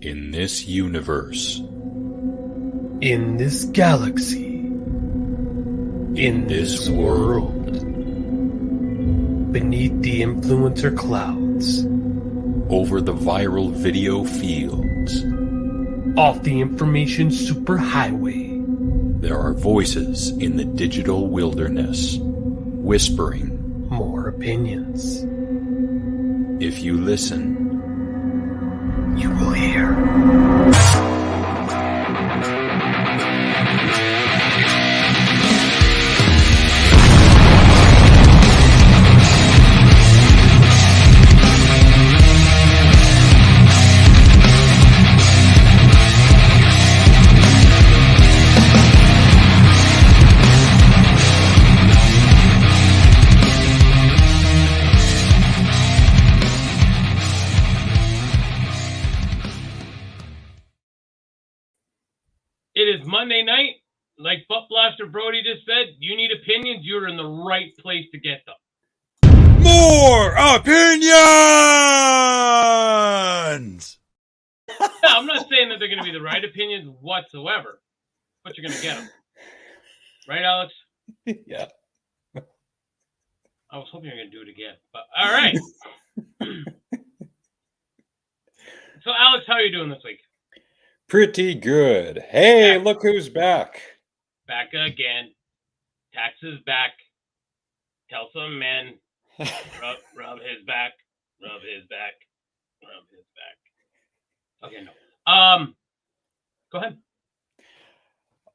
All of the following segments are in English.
In this universe, in this galaxy, in this world, beneath the influencer clouds, over the viral video fields, off the information superhighway, there are voices in the digital wilderness, whispering more opinions. If you listen, you will hear. It is Monday night. Like Butt Blaster Brody just said, you need opinions, you're in the right place to get them. more opinions! No, I'm not saying that they're going to be the right opinions whatsoever, but you're going to get them. Right, Alex? Yeah. I was hoping you were going to do it again, but all right. So, Alex, how are you doing this week? Pretty good. Hey, look who's back. Back again. Taxes back. Tell some men. Rub his back. Rub his back. Rub his back. Okay, no. Go ahead.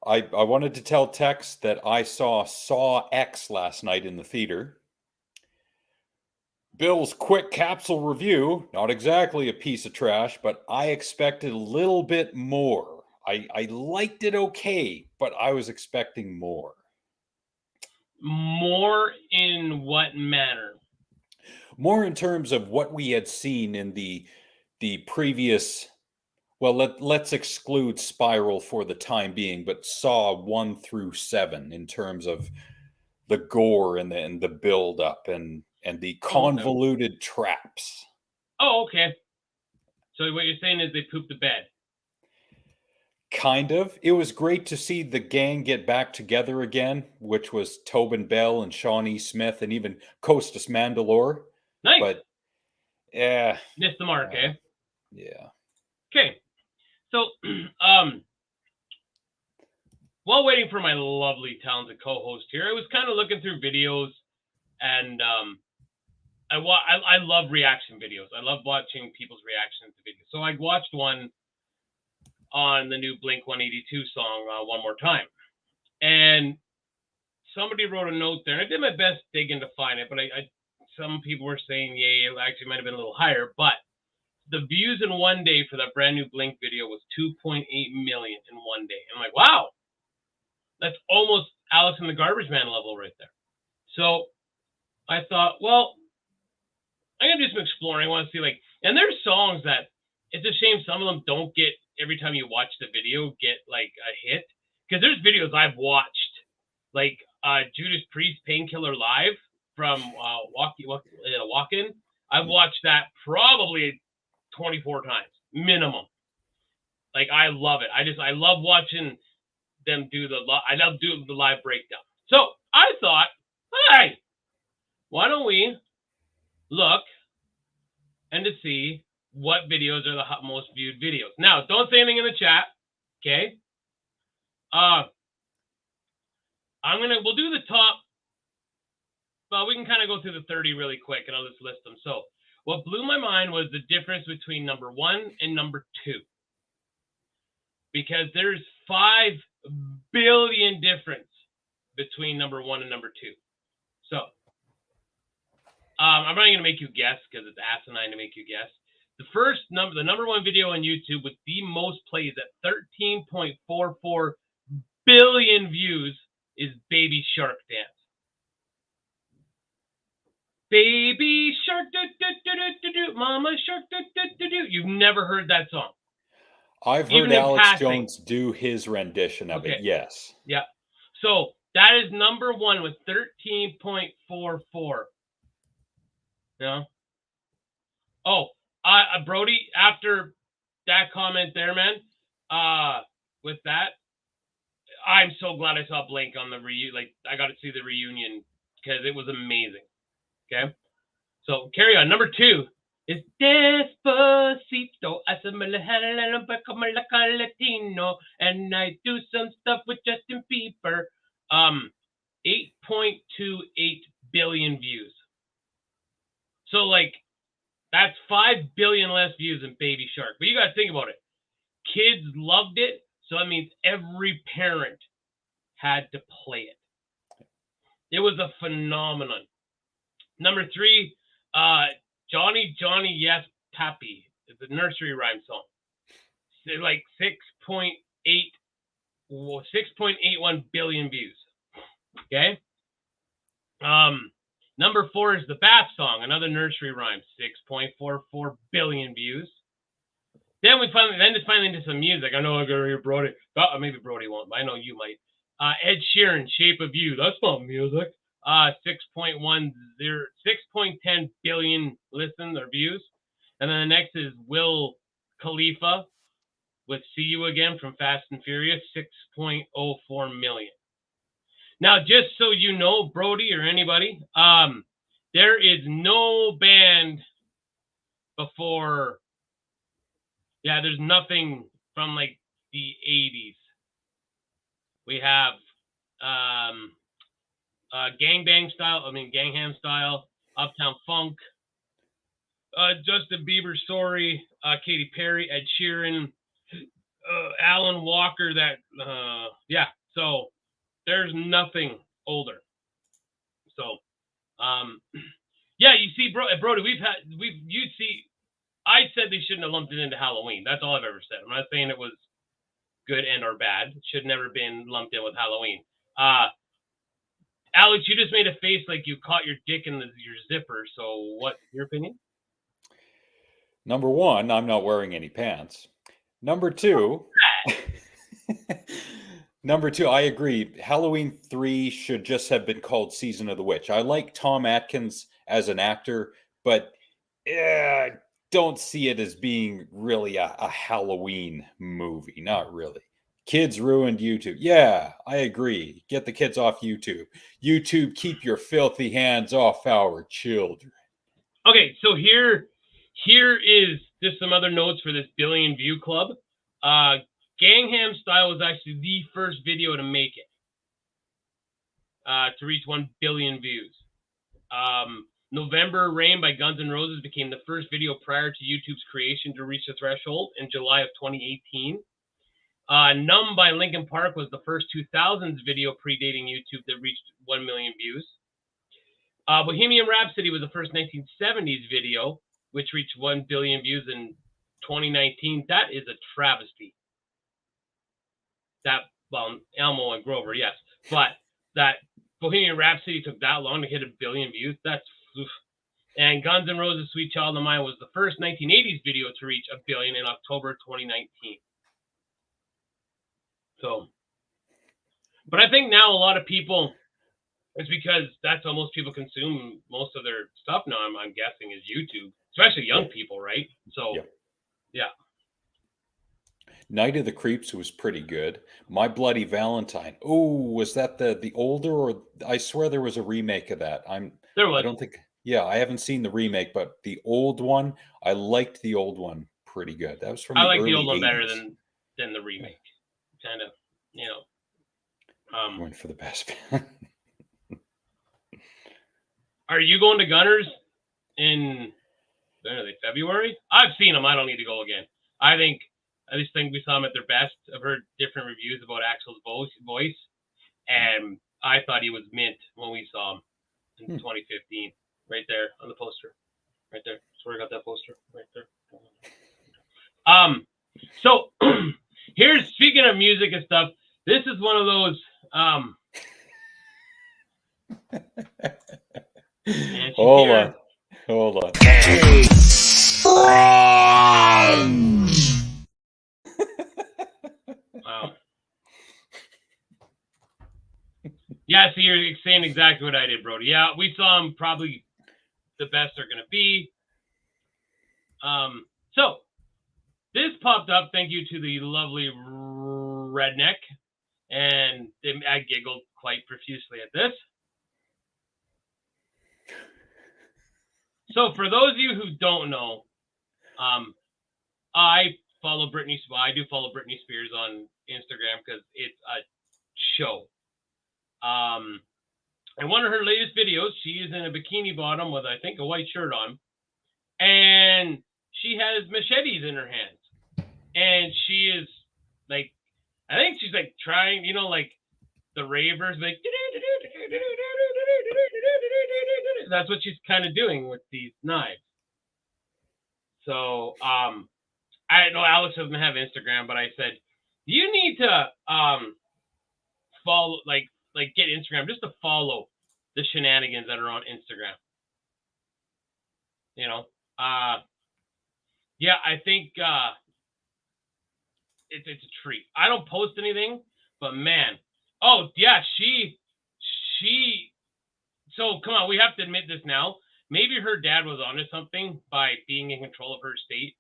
I wanted to tell Tex that I saw X last night in the theater. Bill's quick capsule review, not exactly a piece of trash, but I expected a little bit more. I liked it okay, but I was expecting more. More in what manner? More in terms of what we had seen in the previous, well, let's exclude Spiral for the time being, but Saw 1 through 7 in terms of the gore and the build up and the convoluted traps. Oh, okay. So what you're saying is they pooped the bed. Kind of. It was great to see the gang get back together again, which was Tobin Bell and Shawnee Smith and even Costas Mandalore. Nice. But yeah. Missed the mark, eh? Yeah. Okay. So, while waiting for my lovely, talented co-host here, I was kind of looking through videos, and I love reaction videos. I love watching people's reactions to videos. So I watched one on the new Blink-182 song, One More Time. And somebody wrote a note there, and I did my best digging to find it, but some people were saying, yeah, it actually might have been a little higher, but the views in one day for that brand new Blink video was 2.8 million in one day. I'm like, wow, that's almost Alice in the Garbage Man level right there. So I thought, well, I'm going to do some exploring. I want to see, and there's songs that it's a shame some of them don't get, every time you watch the video, get like a hit. Because there's videos I've watched, like Judas Priest Painkiller Live from Walk-In. I've watched that probably 24 times minimum. Like, I love it. I love watching them do the live breakdown. So I thought, hey, why don't we look and to see what videos are the most viewed videos. Now, don't say anything in the chat, okay? We'll do the top, but we can kind of go through the 30 really quick, and I'll just list them. So, what blew my mind was the difference between number 1 and number 2. Because there's 5 billion difference between number 1 and number 2. So, I'm not going to make you guess because it's asinine to make you guess. The number 1 video on YouTube with the most plays at 13.44 billion views is Baby Shark Dance. Baby Shark, do do do do do, Mama Shark, do do do do. You've never heard that song. I've heard Alex Jones do his rendition of it, yes. Yeah. So that is number 1 with 13.44. Yeah. Oh, Brody, after that comment there, man. With that, I'm so glad I saw Blink on the I got to see the reunion because it was amazing. Okay, so carry on. Number 2 is Despacito. I said Latino, and I do some stuff with Justin Bieber. 8.28 billion views. So like that's 5 billion less views than Baby Shark. But you got to think about it. Kids loved it, so that means every parent had to play it. It was a phenomenon. Number 3, Johnny Johnny Yes Pappy. It's a nursery rhyme song. It's like 6.81 billion views. Okay. Number 4 is the Bath Song, another nursery rhyme, 6.44 billion views. Then it's finally into some music. I know I'm gonna hear Brody. Maybe Brody won't, but I know you might. Ed Sheeran, Shape of You. That's not music. 6.10 billion listens or views. And then the next is Will Khalifa with See You Again from Fast and Furious, 6.04 million. Now, just so you know, Brody or anybody, there is no band before. Yeah, there's nothing from like the 80s. We have Gangnam Style, Uptown Funk, Justin Bieber Story, Katy Perry, Ed Sheeran, Alan Walker. So there's nothing older. So, you see, Brody, I said they shouldn't have lumped it into Halloween. That's all I've ever said. I'm not saying it was good and or bad. It should never been lumped in with Halloween. Alex, you just made a face like you caught your dick in your zipper. So what's your opinion? Number 1, I'm not wearing any pants. Number 2, I agree. Halloween 3 should just have been called Season of the Witch. I like Tom Atkins as an actor, but don't see it as being really a Halloween movie. Not really. Kids ruined YouTube. Yeah, I agree. Get the kids off YouTube. YouTube, keep your filthy hands off our children. Okay, so here is just some other notes for this billion view club. Gangnam Style was actually the first video to make it to reach 1 billion views. November Rain by Guns N' Roses became the first video prior to YouTube's creation to reach the threshold in July of 2018. Numb by Linkin Park was the first 2000s video predating YouTube that reached 1 million views. Bohemian Rhapsody was the first 1970s video, which reached 1 billion views in 2019. That is a travesty. Elmo and Grover, yes. But that Bohemian Rhapsody took that long to hit 1 billion views. That's oof. And Guns N' Roses' Sweet Child of Mine was the first 1980s video to reach 1 billion in October 2019. So, but I think now a lot of people, it's because that's how most people consume most of their stuff now, I'm guessing, is YouTube, especially young people, right? So, yeah. Night of the Creeps was pretty good. My Bloody Valentine. Oh, was that the older, or I swear there was a remake of that. There was. I don't think. Yeah, I haven't seen the remake, but the old one, I liked the old one pretty good. That was from. I like the old one 80s. Better than the remake. Kind of, Went for the best. Are you going to Gunners in February? I've seen them. I don't need to go again. I just think we saw them at their best. I've heard different reviews about Axl's voice, and I thought he was mint when we saw him in 2015. Right there on the poster. Right there. That's where I got that poster. Right there. So here's, speaking of music and stuff, this is one of those Hold on. Wow. Yeah, so you're saying exactly what I did, Brody. Yeah, we saw them, probably the best they're going to be. So this popped up. Thank you to the lovely redneck, and I giggled quite profusely at this. So for those of you who don't know, I follow Britney. Well, I do follow Britney Spears on Instagram because it's a show. And one of her latest videos, she is in a bikini bottom with, I think, a white shirt on, and she has machetes in her hands, and she is like, I think she's like trying, you know, like the ravers, like that's what she's kind of doing with these knives. So, I know Alex doesn't have Instagram, but I said, you need to follow, like get Instagram just to follow the shenanigans that are on Instagram. You know, yeah, I think it's a treat. I don't post anything, but man, oh yeah, she. So come on, we have to admit this now. Maybe her dad was onto something by being in control of her estate,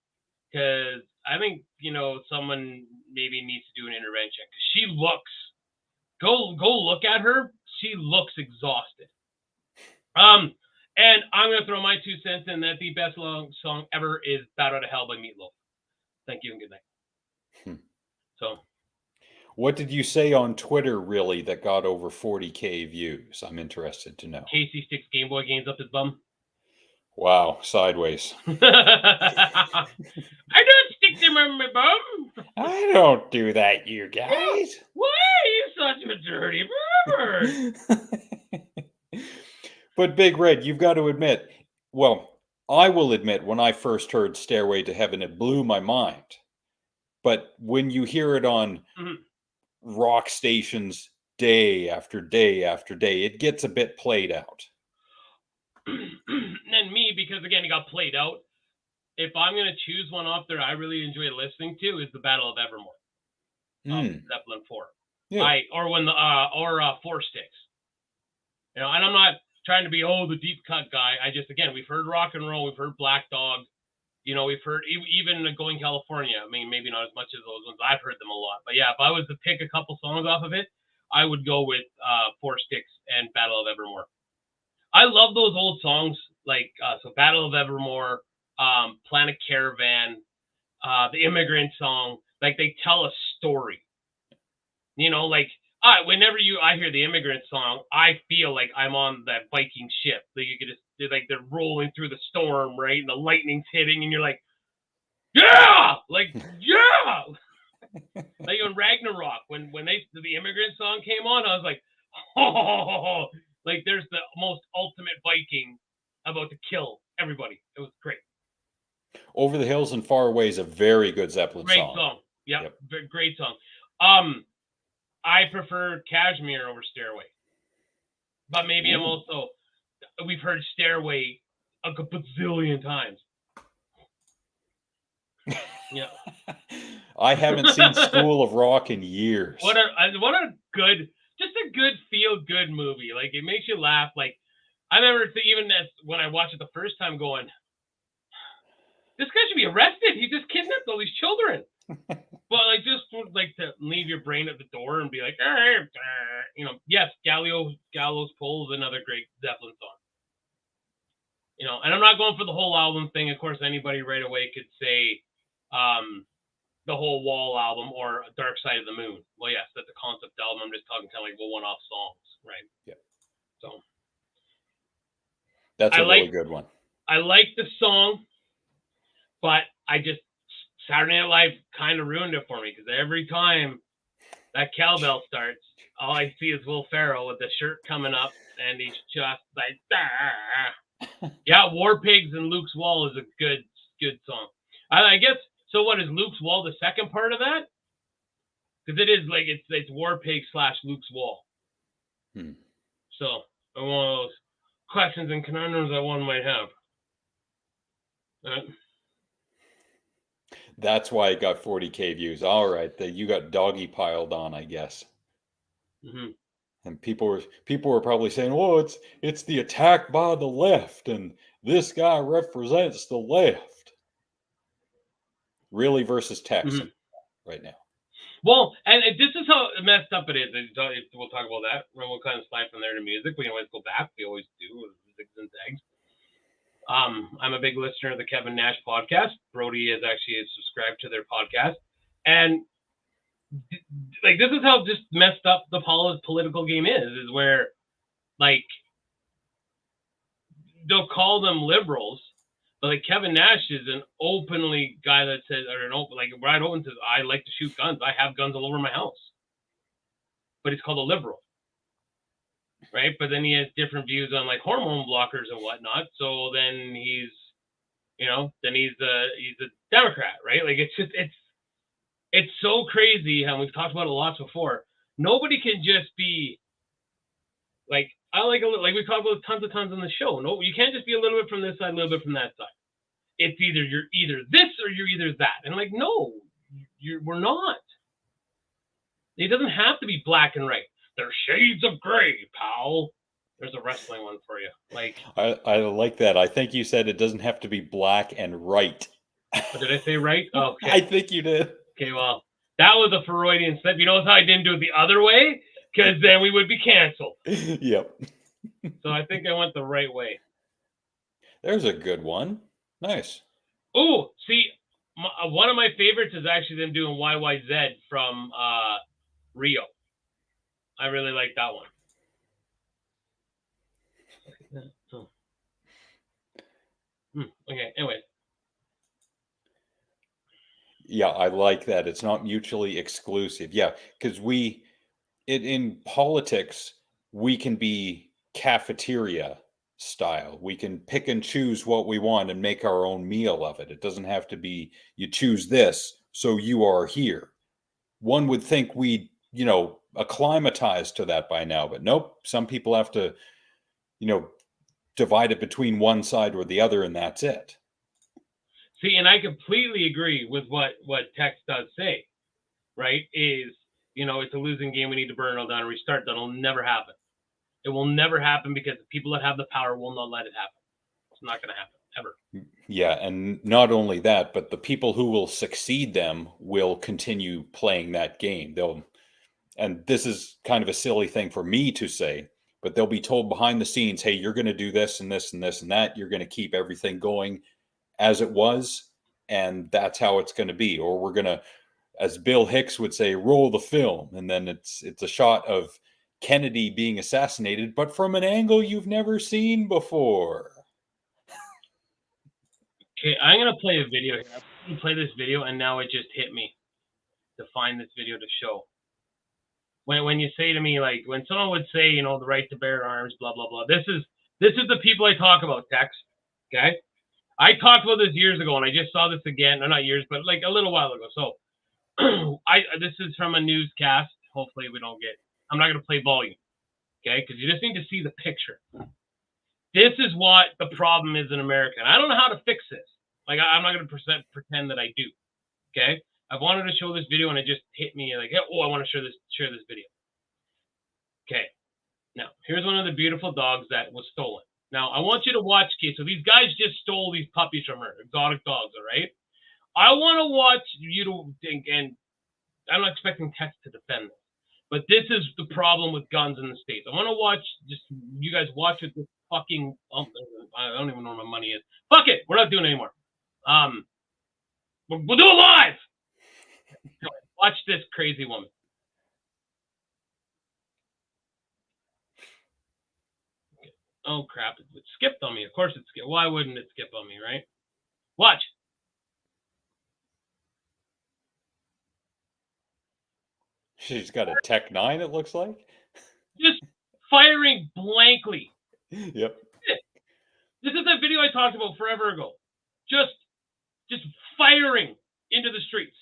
because I think, you know, someone maybe needs to do an intervention, because she looks. Go look at her. She looks exhausted. And I'm gonna throw my 2 cents in that the best song ever is "Bat Out of Hell" by Meatloaf. Thank you and good night. So, what did you say on Twitter really that got over 40K views? I'm interested to know. Casey sticks Game Boy games up his bum. Wow, sideways. I don't stick them on my bum. I don't do that, you guys. Why are you such a dirty bird? But Big Red, you've got to admit, well, I will admit, when I first heard Stairway to Heaven, it blew my mind. But when you hear it on rock stations day after day after day, it gets a bit played out. And me, because again, it got played out. If I'm going to choose one off there I really enjoy listening to, is the Battle of Evermore. Zeppelin 4. Yeah. Or Four Sticks. You know, and I'm not trying to be, the deep cut guy. I just, again, we've heard rock and roll, we've heard Black Dog, you know, we've heard even Going California. I mean, maybe not as much as those ones. I've heard them a lot. But yeah, if I was to pick a couple songs off of it, I would go with Four Sticks and Battle of Evermore. I love those old songs, like so Battle of Evermore, Planet Caravan, the Immigrant Song. Like, they tell a story. You know, like, whenever I hear the Immigrant Song, I feel like I'm on that Viking ship. So you could just, like, they're rolling through the storm, right? And the lightning's hitting, and you're like, yeah! Like, yeah! Like on Ragnarok, when the Immigrant Song came on, I was like, oh, like, there's the most ultimate Viking about to kill everybody. It was great. Over the Hills and Far Away is a very good Zeppelin song. Great song. Yep. Great song. I prefer Kashmir over Stairway. But maybe I'm also, we've heard Stairway a bazillion times. Yeah. I haven't seen School of Rock in years. What a good, just a good feel-good movie. Like, it makes you laugh. Like, I remember even when I watched it the first time going, this guy should be arrested. He just kidnapped all these children. But I just would like to leave your brain at the door and be like, you know, yes, Gallows Pole is another great Zeppelin song. You know, and I'm not going for the whole album thing. Of course, anybody right away could say the whole Wall album or Dark Side of the Moon. Well, yes, that's a concept album. I'm just talking kind of like one-off songs, right? Yeah. So that's a really good one. I like the song, but Saturday Night Live kind of ruined it for me, because every time that cowbell starts, all I see is Will Ferrell with the shirt coming up, and he's just like, ah. Yeah, War Pigs and Luke's Wall is a good song. I guess, so what is Luke's Wall, the second part of that? Because it is like, it's War Pigs / Luke's Wall. So, one of those questions and conundrums that one might have. That's why it got 40K views. All right, you got doggy piled on, I guess. And people were probably saying, "Well, it's the attack by the left, and this guy represents the left." really versus text Mhm. right now. Well, and this is how messed up it is. We'll talk about that. We'll kind of slide from there to music. We can always go back. We always do. Zigs and zags. I'm a big listener of the Kevin Nash podcast. Brody is actually subscribed to their podcast. And like, this is how just messed up the political game is where, like, they'll call them liberals, but like Kevin Nash is an openly guy that says, or an open, like, right open says, I like to shoot guns. I have guns all over my house. But he's called a liberal. Right? But then he has different views on like hormone blockers and whatnot. So then he's, then he's a Democrat, right? Like, it's so crazy, and we've talked about it lots before. Nobody can just be like, I like we talked about tons on the show. No, you can't just be a little bit from this side, a little bit from that side. It's you're either this or you're either that. And like, no, we're not. It doesn't have to be black and white. There's shades of gray, pal. There's a wrestling one for you. Like, I like that. I think you said it doesn't have to be black and right. Did I say right? Oh, okay. I think you did. Okay, well, that was a Freudian slip. You notice how I didn't do it the other way? Because then we would be canceled. Yep. So I think I went the right way. There's a good one. Nice. Oh, see, one of my favorites is actually them doing YYZ from Rio. I really like that one. Okay, anyway. Yeah, I like that. It's not mutually exclusive. Yeah, because in politics, we can be cafeteria style. We can pick and choose what we want and make our own meal of it. It doesn't have to be, you choose this, so you are here. One would think we, acclimatize to that by now, but nope. Some people have to, divide it between one side or the other, and that's it. See, and I completely agree with what text does say, right? Is, it's a losing game. We need to burn it all down and restart. That'll never happen. It will never happen because the people that have the power will not let it happen. It's not going to happen, ever. Yeah, and not only that, but the people who will succeed them will continue playing that game. And this is kind of a silly thing for me to say, but they'll be told behind the scenes, hey, you're going to do this and this and this and that. You're going to keep everything going as it was, and that's how it's going to be. Or we're going to, as Bill Hicks would say, roll the film, and then it's a shot of Kennedy being assassinated, but from an angle you've never seen before. Okay, I'm going to play a video here. I'm going to play this video, and now it just hit me to find this video to show. When you say to me, like, when someone would say, the right to bear arms, blah, blah, blah, this is the people I talk about, Tex, okay? I talked about this years ago, and I just saw this again. No, not years, but like a little while ago. So this is from a newscast. Hopefully I'm not going to play volume, okay? Because you just need to see the picture. This is what the problem is in America. And I don't know how to fix this. Like, I'm not going to pretend that I do, okay? I wanted to show this video, and it just hit me like, oh, I want to share this video. Okay. Now, here's one of the beautiful dogs that was stolen. Now, I want you to watch, okay, so these guys just stole these puppies from her, exotic dogs, all right? I want to watch you to think, and I'm not expecting Tex to defend this, but this is the problem with guns in the States. I want to watch, just you guys watch it, this fucking, I don't even know where my money is. Fuck it, we're not doing it anymore. We'll do it live! Watch this crazy woman. Oh, crap. It skipped on me. Of course it skipped. Why wouldn't it skip on me, right? Watch. She's got a Tech 9, it looks like. Just firing blankly. Yep. This is that video I talked about forever ago. Just firing into the streets.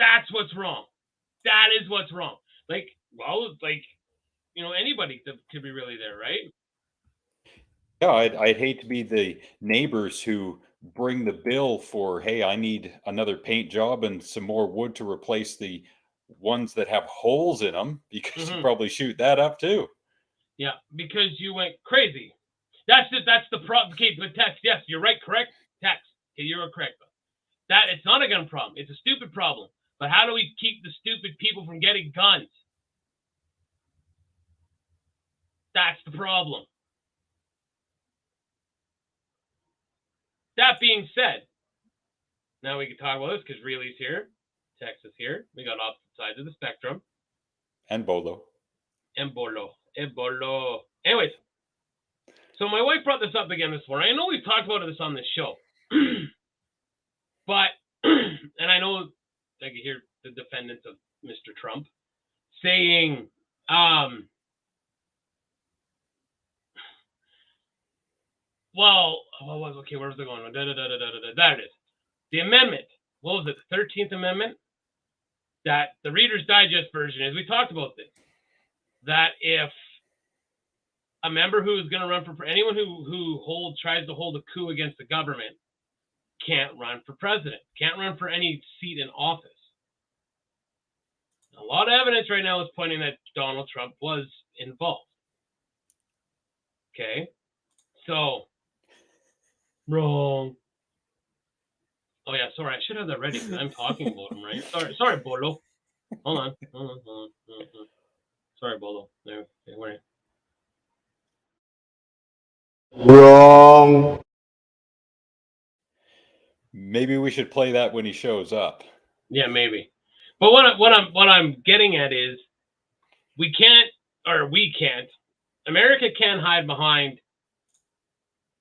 That's what's wrong. That is what's wrong. Like, well, like, anybody could be really there, right? Yeah, I'd hate to be the neighbors who bring the bill for, hey, I need another paint job and some more wood to replace the ones that have holes in them, because you probably shoot that up too. Yeah, because you went crazy. That's the problem. Okay, but Tex, yes, you're right, correct? Tex, okay, you're correct. That it's not a gun problem. It's a stupid problem. But how do we keep the stupid people from getting guns? That's the problem. That being said, now we can talk about this because Reilly's here, Texas here. We got opposite sides of the spectrum. And Bolo. And Bolo. Anyways, so my wife brought this up again this morning. I know we've talked about this on this show. But, and I know I can hear the defendants of Mr. Trump saying, well, okay, where's it going? There it is. The amendment. What was it? The 13th Amendment? That the Reader's Digest version is, we talked about this, that if a member who is going to run for anyone who tries to hold a coup against the government can't run for president, can't run for any seat in office. A lot of evidence right now is pointing that Donald Trump was involved. Okay, so wrong. Oh yeah, sorry, I should have that ready because I'm talking about him, right? Sorry, Bolo. Hold on. Sorry, Bolo. There, where? Wrong. Maybe we should play that when he shows up. Yeah, maybe. But what I'm getting at is we can't. America can't hide behind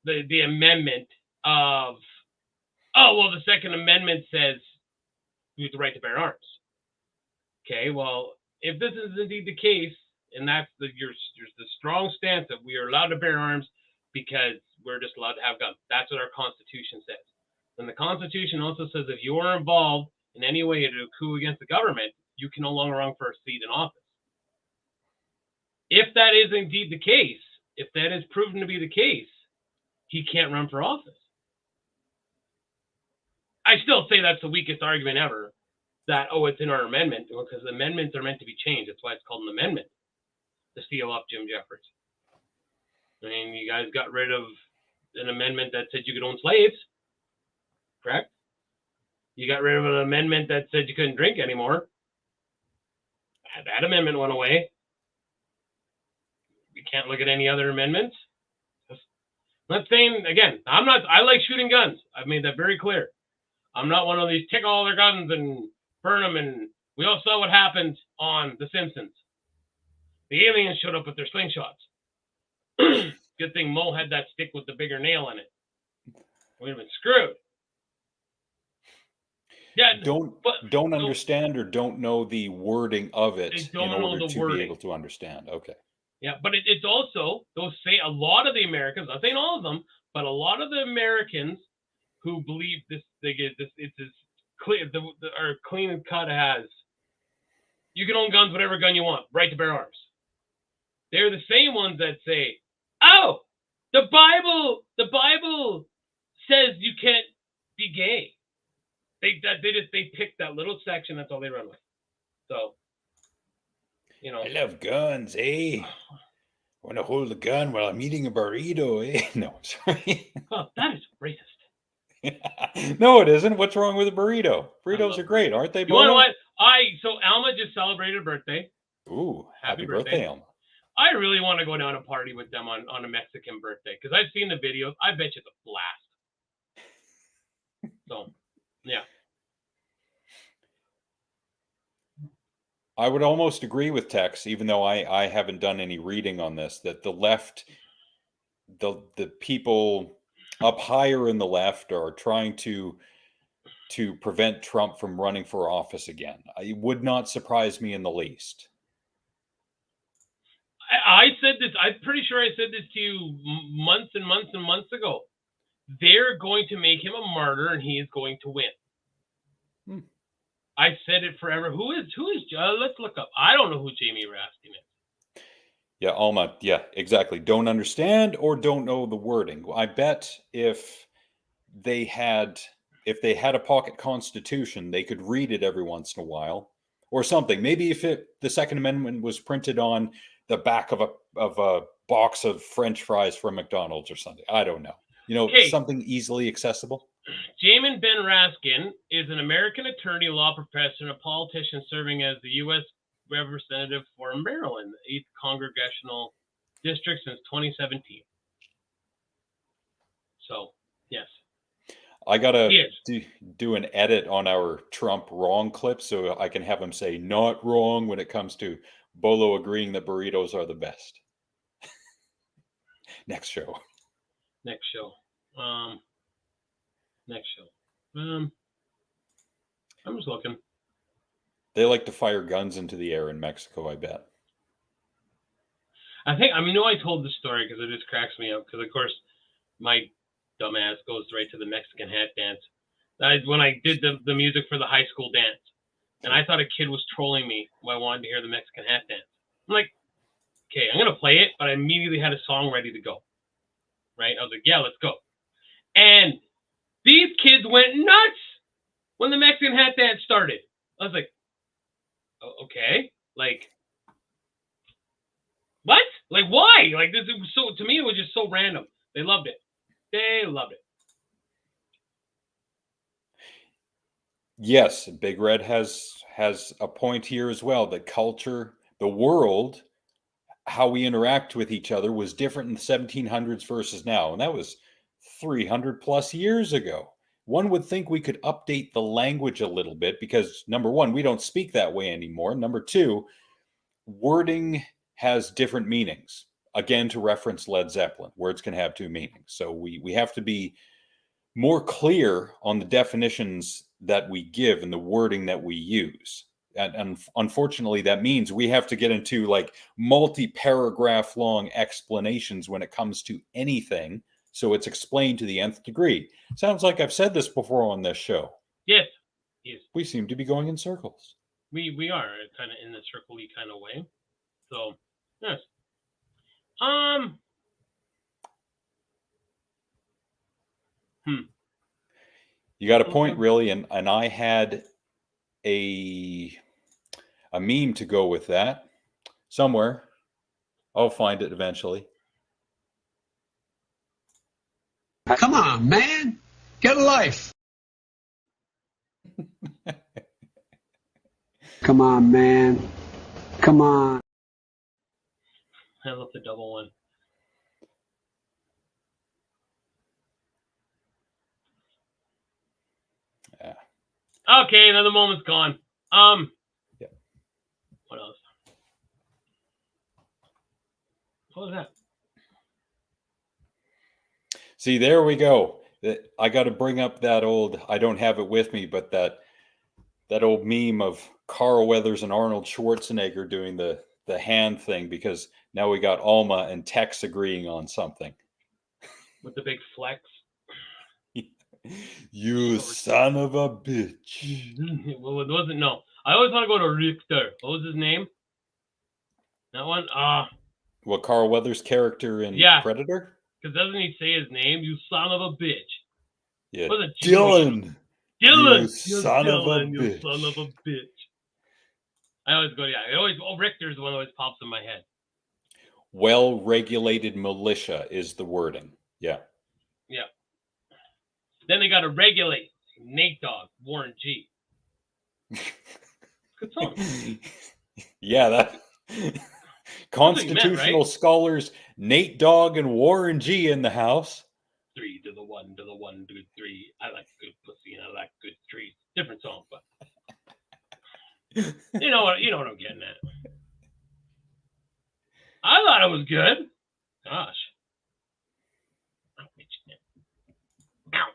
the amendment of, the Second Amendment says we have the right to bear arms. Okay, well, if this is indeed the case, and that's the strong stance that we are allowed to bear arms because we're just allowed to have guns. That's what our Constitution says. And the Constitution also says if you are involved in any way to a coup against the government, you can no longer run for a seat in office. If that is indeed the case, if that is proven to be the case, he can't run for office. I still say that's the weakest argument ever, that, it's in our amendment, because amendments are meant to be changed. That's why it's called an amendment, to seal off Jim Jeffords. I mean, you guys got rid of an amendment that said you could own slaves, correct? You got rid of an amendment that said you couldn't drink anymore. That amendment went away. We can't look at any other amendments. I'm not saying, again, I like shooting guns. I've made that very clear. I'm not one of these take all their guns and burn them, and we all saw what happened on The Simpsons. The aliens showed up with their slingshots. Good thing Mo had that stick with the bigger nail in it. We'd have been screwed. Yeah, don't understand or don't know the wording of it in order to wording. Be able to understand. Okay. Yeah, but it's also, those say a lot of the Americans, I'm not saying all of them, but a lot of the Americans who believe this, it's as clear, our clean cut has, you can own guns, whatever gun you want, right to bear arms. They're the same ones that say, the Bible says you can't be gay. They pick that little section, that's all they run with. So, I love guns, eh? I want to hold a gun while I'm eating a burrito, eh? No, sorry. Oh, that is racist. No, it isn't. What's wrong with a burrito? Burritos are great, aren't they? You want to know what? So Alma just celebrated a birthday. Ooh, happy birthday, Alma. I really want to go down and party with them on a Mexican birthday because I've seen the videos. I bet you it's a blast. So, yeah. I would almost agree with Tex, even though I haven't done any reading on this, that the left, the people up higher in the left are trying to prevent Trump from running for office again. It would not surprise me in the least. I said this, I'm pretty sure I said this to you months and months and months ago. They're going to make him a martyr and he is going to win. I said it forever. Who is let's look up. I don't know who Jamie Raskin is. Yeah, Alma. Yeah, exactly. Don't understand or don't know the wording. I bet if they had a pocket constitution, they could read it every once in a while or something. Maybe if the Second Amendment was printed on the back of a box of French fries from McDonald's or something. I don't know. Something easily accessible. Jamin Ben Raskin is an American attorney, law professor, and a politician serving as the U.S. representative for Maryland, 8th Congressional District since 2017. So, yes. I gotta do an edit on our Trump wrong clip so I can have him say not wrong when it comes to Bolo agreeing that burritos are the best. Next show. Next show. I'm just looking. They like to fire guns into the air in Mexico, I bet. I know I told the story because it just cracks me up. Because, of course, my dumbass goes right to the Mexican hat dance. When I did the music for the high school dance. And I thought a kid was trolling me when I wanted to hear the Mexican hat dance. I'm like, okay, I'm going to play it. But I immediately had a song ready to go. Right? I was like, yeah, let's go. And these kids went nuts when the Mexican hat dance started. I was like, okay, like, what? Like, why? Like, this was so, to me, it was just so random. They loved it. They loved it. Yes, Big Red has a point here as well. The culture, the world, how we interact with each other was different in the 1700s versus now. And that was 300 plus years ago. One would think we could update the language a little bit because, number one, we don't speak that way anymore. Number two, wording has different meanings. Again, to reference Led Zeppelin, words can have two meanings. So we have to be more clear on the definitions that we give and the wording that we use. And unfortunately, that means we have to get into like multi-paragraph long explanations when it comes to anything. So it's explained to the nth degree. Sounds like I've said this before on this show. Yes. Yes. We seem to be going in circles. We are kind of in the circle-y kind of way. So, yes. You got a point, really, and I had a meme to go with that somewhere. I'll find it eventually. Come on, man. Get a life. Come on, man. Come on. I love the double one. Yeah. Okay, another moment's gone. Yeah. What else? What was that? See, there we go. I got to bring up that old, I don't have it with me, but that old meme of Carl Weathers and Arnold Schwarzenegger doing the hand thing, because now we got Alma and Tex agreeing on something. With the big flex. You son of a bitch. Well, it wasn't, no. I always want to go to Richter. What was his name? That one? What, Carl Weathers' character in Predator? Because doesn't he say his name? You son of a bitch. Yeah. Dylan. You son of a bitch. You son of a bitch. I always go, Richter's the one that always pops in my head. Well-regulated militia is the wording. Yeah. Yeah. Then they got to regulate Nate Dogg, Warren G. Good song. Yeah, that constitutional scholars Nate Dogg and Warren G in the house. 3 to the 1 to the 1 to the 3. I like good pussy and I like good trees. Different song, but you know what I'm getting at. I thought it was good. Gosh. Ow.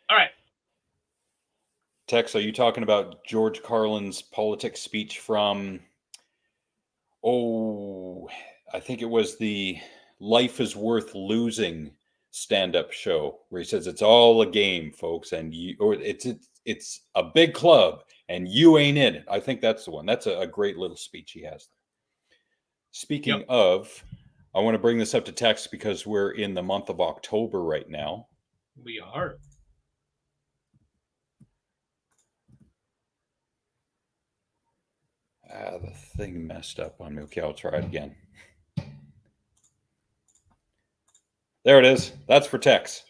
All right. Tex, are you talking about George Carlin's politics speech from, I think it was the Life is Worth Losing stand-up show, where he says it's all a game, folks, and it's a big club and you ain't in it. I think that's the one. That's a great little speech he has there. Speaking of, I want to bring this up to Tex because we're in the month of October right now. We are. The thing messed up on me. Okay, I'll try it again. There it is. That's for Tex.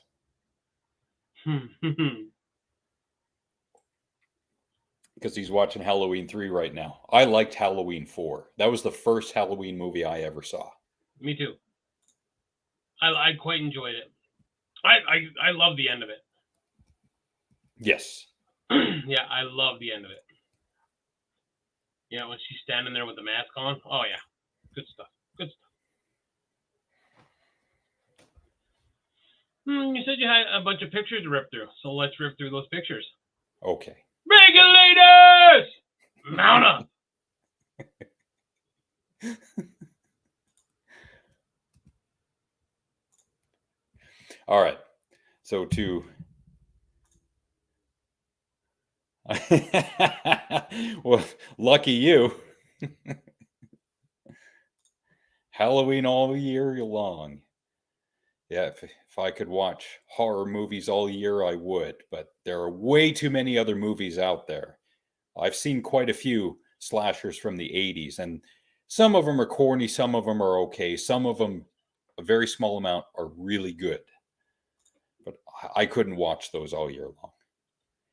because he's watching Halloween 3 right now. I liked Halloween 4. That was the first Halloween movie I ever saw. Me too. I quite enjoyed it. I love the end of it. Yes. Yeah, I love the end of it. Yeah, when she's standing there with the mask on. Oh yeah, good stuff. Good stuff. You said you had a bunch of pictures to rip through, so let's rip through those pictures. Okay. Regulators, mount up. All right. So to well, lucky you. Halloween all year long. Yeah, if I could watch horror movies all year, I would. But there are way too many other movies out there. I've seen quite a few slashers from the 80s, and some of them are corny, some of them are okay, some of them, a very small amount, are really good. But I couldn't watch those all year long.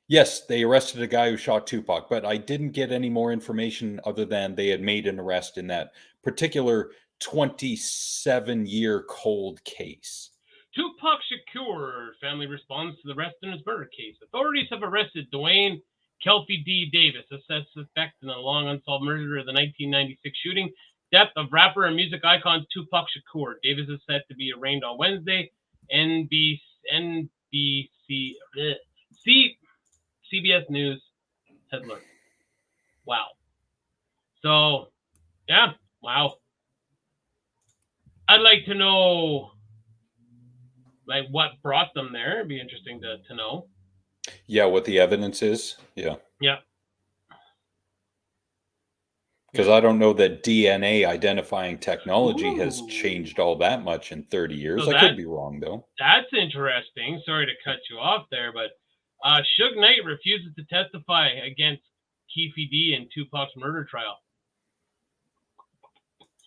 Yes, they arrested a guy who shot Tupac, but I didn't get any more information other than they had made an arrest in that particular 27-year cold case. Tupac Shakur family responds to the arrest in his murder case. Authorities have arrested Dwayne Kelpie D. Davis, a suspect in the long unsolved murder of the 1996 shooting death of rapper and music icon Tupac Shakur. Davis is set to be arraigned on Wednesday. CBS News has learned. Wow. So, yeah, wow. I'd like to know, like, what brought them there. It'd be interesting to know. Yeah, what the evidence is. Yeah. Yeah. Because I don't know that DNA identifying technology has changed all that much in 30 years. So I could be wrong, though. That's interesting. Sorry to cut you off there, but Suge Knight refuses to testify against Keefe D in Tupac's murder trial.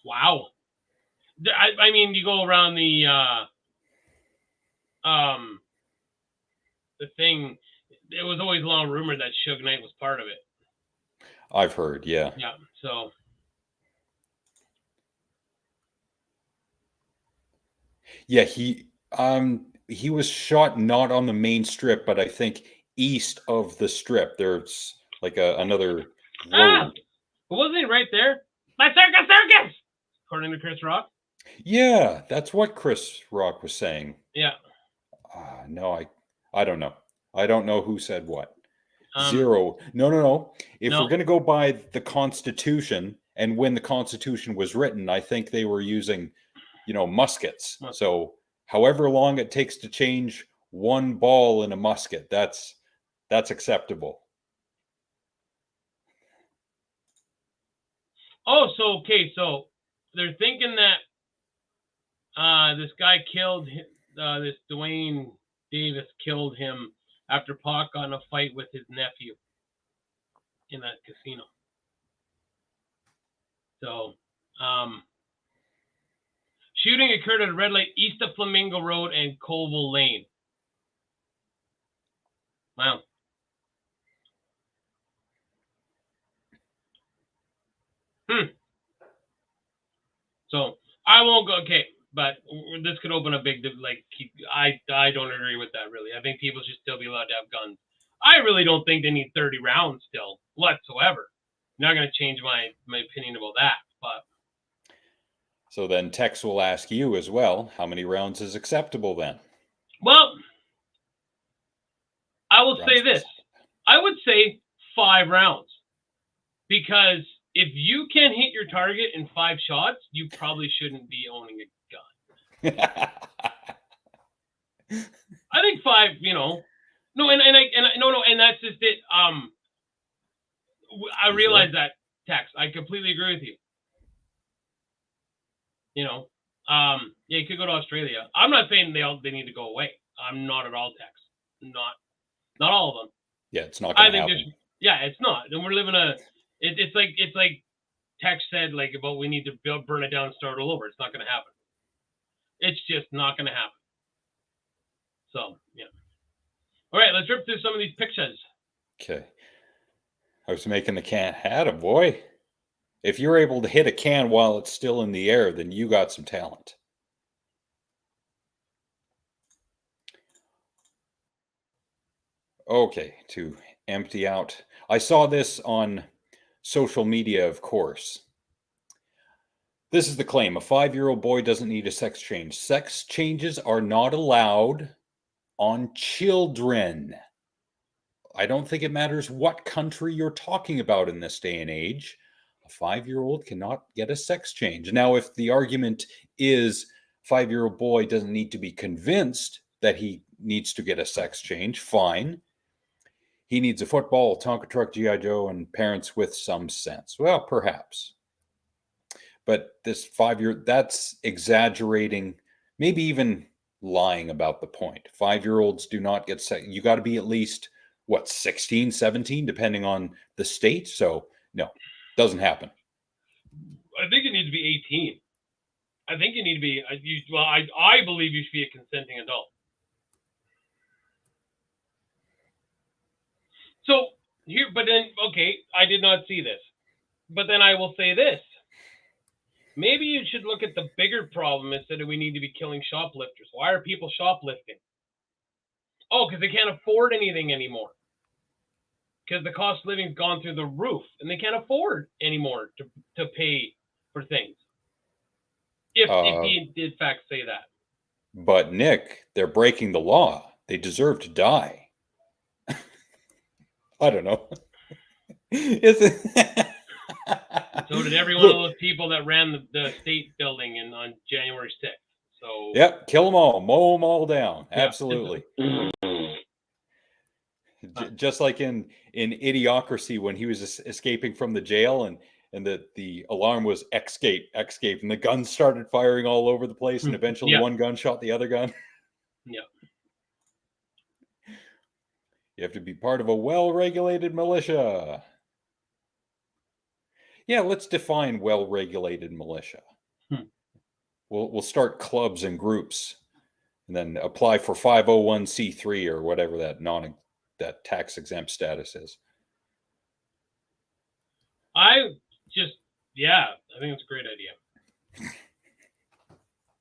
Wow. I mean, you go around the thing. It was always long rumored that Suge Knight was part of it. I've heard, yeah. Yeah. So. Yeah, he was shot not on the main strip, but I think east of the strip. There's like another road. But wasn't he right there? My circus! According to Chris Rock. Yeah, that's what Chris Rock was saying. Yeah. No, I don't know. I don't know who said what. Zero. No. If we're going to go by the Constitution and when the Constitution was written, I think they were using, muskets. So however long it takes to change one ball in a musket, that's acceptable. Oh, so they're thinking that this guy killed this Dwayne Davis killed him after Pac got in a fight with his nephew in that casino. So, shooting occurred at a red light east of Flamingo Road and Colville Lane. Wow. So I won't go. Okay, but this could open a big I don't agree with that really. I think people should still be allowed to have guns. I really don't think they need 30 rounds still whatsoever. I'm not going to change my opinion about that, but. So then Tex will ask you as well, how many rounds is acceptable then? Well, I will say this. I would say 5 rounds. Because if you can hit your target in 5 shots, you probably shouldn't be owning a gun. I think 5, No, and that's just it. I realize that, Tex. I completely agree with you. Yeah, you could go to Australia. I'm not saying they need to go away. I'm not at all, Tex. Not all of them. Yeah, it's not going to happen. It's not. And we're living it's like Tex said, like, about we need to burn it down and start all over. It's not going to happen. It's just not going to happen. So, yeah. All right, let's rip through some of these pictures. Okay. I was making the can. Attaboy. If you're able to hit a can while it's still in the air, then you got some talent. Okay, to empty out. I saw this on social media, of course. This is the claim. A 5-year-old boy doesn't need a sex change. Sex changes are not allowed on children. I don't think it matters what country you're talking about in this day and age. A 5-year-old cannot get a sex change. Now, if the argument is 5-year-old boy doesn't need to be convinced that he needs to get a sex change, fine. He needs a football, Tonka truck, G.I. Joe, and parents with some sense. Well, perhaps. But this 5-year, that's exaggerating, maybe even lying about the point. 5-year-olds do not get sex. You got to be at least, 16, 17, depending on the state. So, no, doesn't happen. I think you need to be 18. I think you need to be, I believe you should be a consenting adult. So, here, but then, okay, I did not see this. But then I will say this. Maybe you should look at the bigger problem instead of we need to be killing shoplifters. Why are people shoplifting? Oh, because they can't afford anything anymore. Because the cost of living's gone through the roof, and they can't afford anymore to pay for things. If he did in fact say that. But Nick, they're breaking the law. They deserve to die. I don't know. Is it? So did every one of those people that ran the state building on January 6th. So yep, kill them all, mow them all down. Yeah. Absolutely. Just like in Idiocracy, when he was escaping from the jail and the alarm was escape, and the guns started firing all over the place, and eventually one gun shot the other gun. Yeah. You have to be part of a well-regulated militia. Yeah, let's define well-regulated militia. We'll start clubs and groups, and then apply for 501c3 or whatever that tax-exempt status is. I think it's a great idea.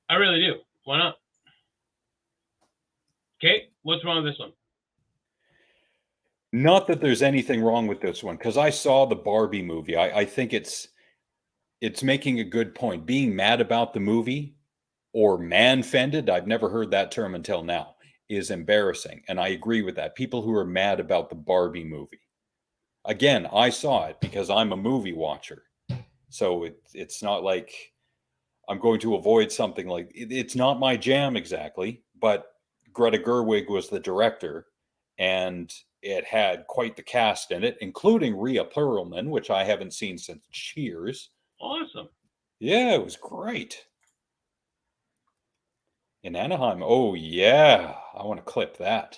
I really do. Why not? Okay, what's wrong with this one? Not that there's anything wrong with this one, because I saw the Barbie movie. I think it's making a good point. Being mad about the movie or man-fended, I've never heard that term until now, is embarrassing. And I agree with that. People who are mad about the Barbie movie. Again, I saw it because I'm a movie watcher. So it's not like I'm going to avoid something like it's not my jam exactly, but Greta Gerwig was the director, and it had quite the cast in it, including Rhea Perlman, which I haven't seen since Cheers. Awesome. Yeah, it was great. In Anaheim. Oh, yeah. I want to clip that.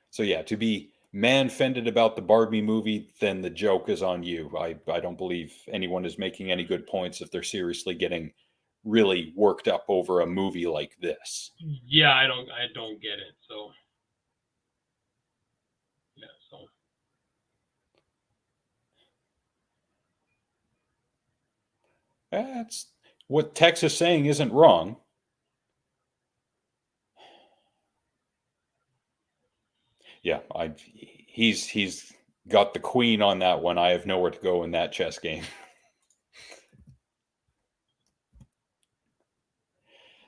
So, yeah, to be man-fended about the Barbie movie, then the joke is on you. I don't believe anyone is making any good points if they're seriously getting really worked up over a movie like this. Yeah, I don't get it. So yeah, so that's what Tex is saying isn't wrong. Yeah, he's got the queen on that one. I have nowhere to go in that chess game.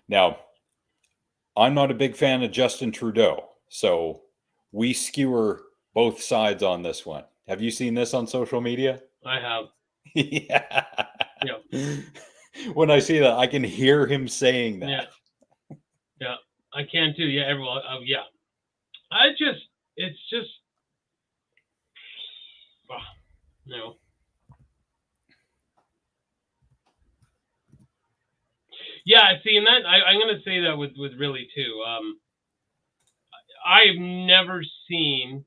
Now, I'm not a big fan of Justin Trudeau, so we skewer both sides on this one. Have you seen this on social media? I have. Yeah. Yeah. When I see that, I can hear him saying that. Yeah, I can too. Yeah, everyone. Yeah. It's just, you know. Yeah, see, and that I'm going to say that with really too. I've never seen.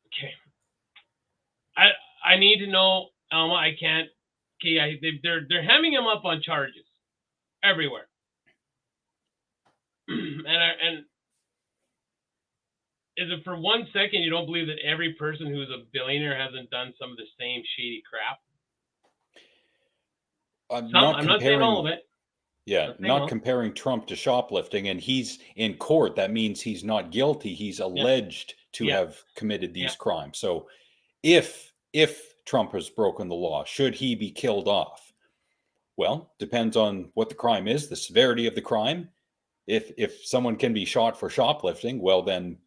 Okay. I need to know, Alma. I can't. Okay, they're hemming him up on charges everywhere, and is it for 1 second you don't believe that every person who's a billionaire hasn't done some of the same shady crap? I'm I'm not saying all of it. Yeah, Not saying not all. comparing Trump to shoplifting, and he's in court. That means he's not guilty. He's alleged to Yeah. have committed these Yeah. crimes. So, if Trump has broken the law, should he be killed off? Well, depends on what the crime is, the severity of the crime. If someone can be shot for shoplifting, well, then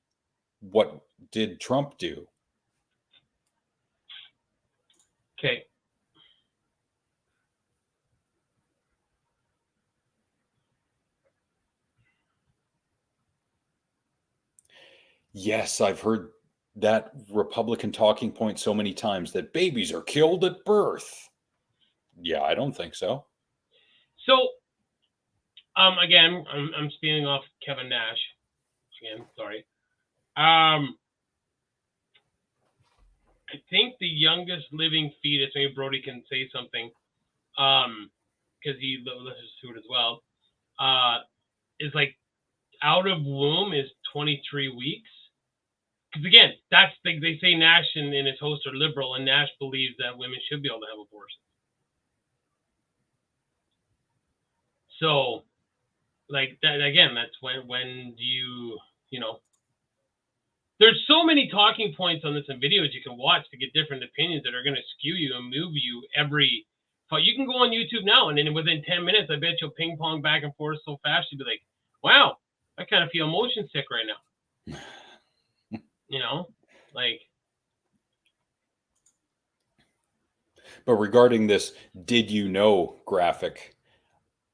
what did Trump do? Okay. Yes, I've heard that Republican talking point so many times that babies are killed at birth. Yeah, I don't think so. So, again, I'm stealing off Kevin Nash. Again, sorry. I think the youngest living fetus, maybe Brody can say something, because he listens to it as well, is like out of womb is 23 weeks. Because again, that's they say Nash and his hosts are liberal, and Nash believes that women should be able to have abortions. So, like that again, that's when do you know? There's so many talking points on this and videos you can watch to get different opinions that are going to skew you and move you every. You can go on YouTube now, and then within 10 minutes, I bet you'll ping pong back and forth so fast you'll be like, "Wow, I kind of feel motion sick right now." You know, like. But regarding this, did you know graphic?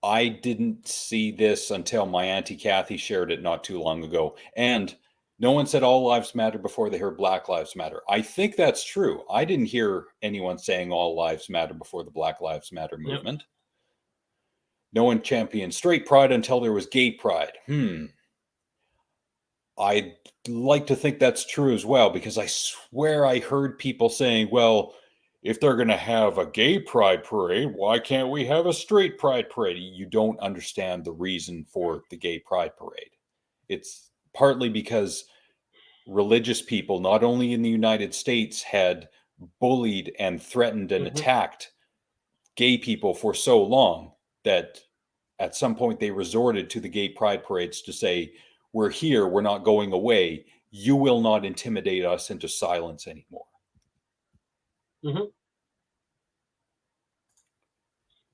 I didn't see this until my Auntie Kathy shared it not too long ago. And no one said all lives matter before they heard Black Lives Matter. I think that's true. I didn't hear anyone saying all lives matter before the Black Lives Matter movement. Yep. No one championed straight pride until there was gay pride. I'd like to think that's true as well, because I swear I heard people saying, well, if they're going to have a gay pride parade, why can't we have a straight pride parade? You don't understand the reason for the gay pride parade. It's partly because religious people, not only in the United States, had bullied and threatened and attacked gay people for so long that at some point they resorted to the gay pride parades to say, we're here, we're not going away. You will not intimidate us into silence anymore.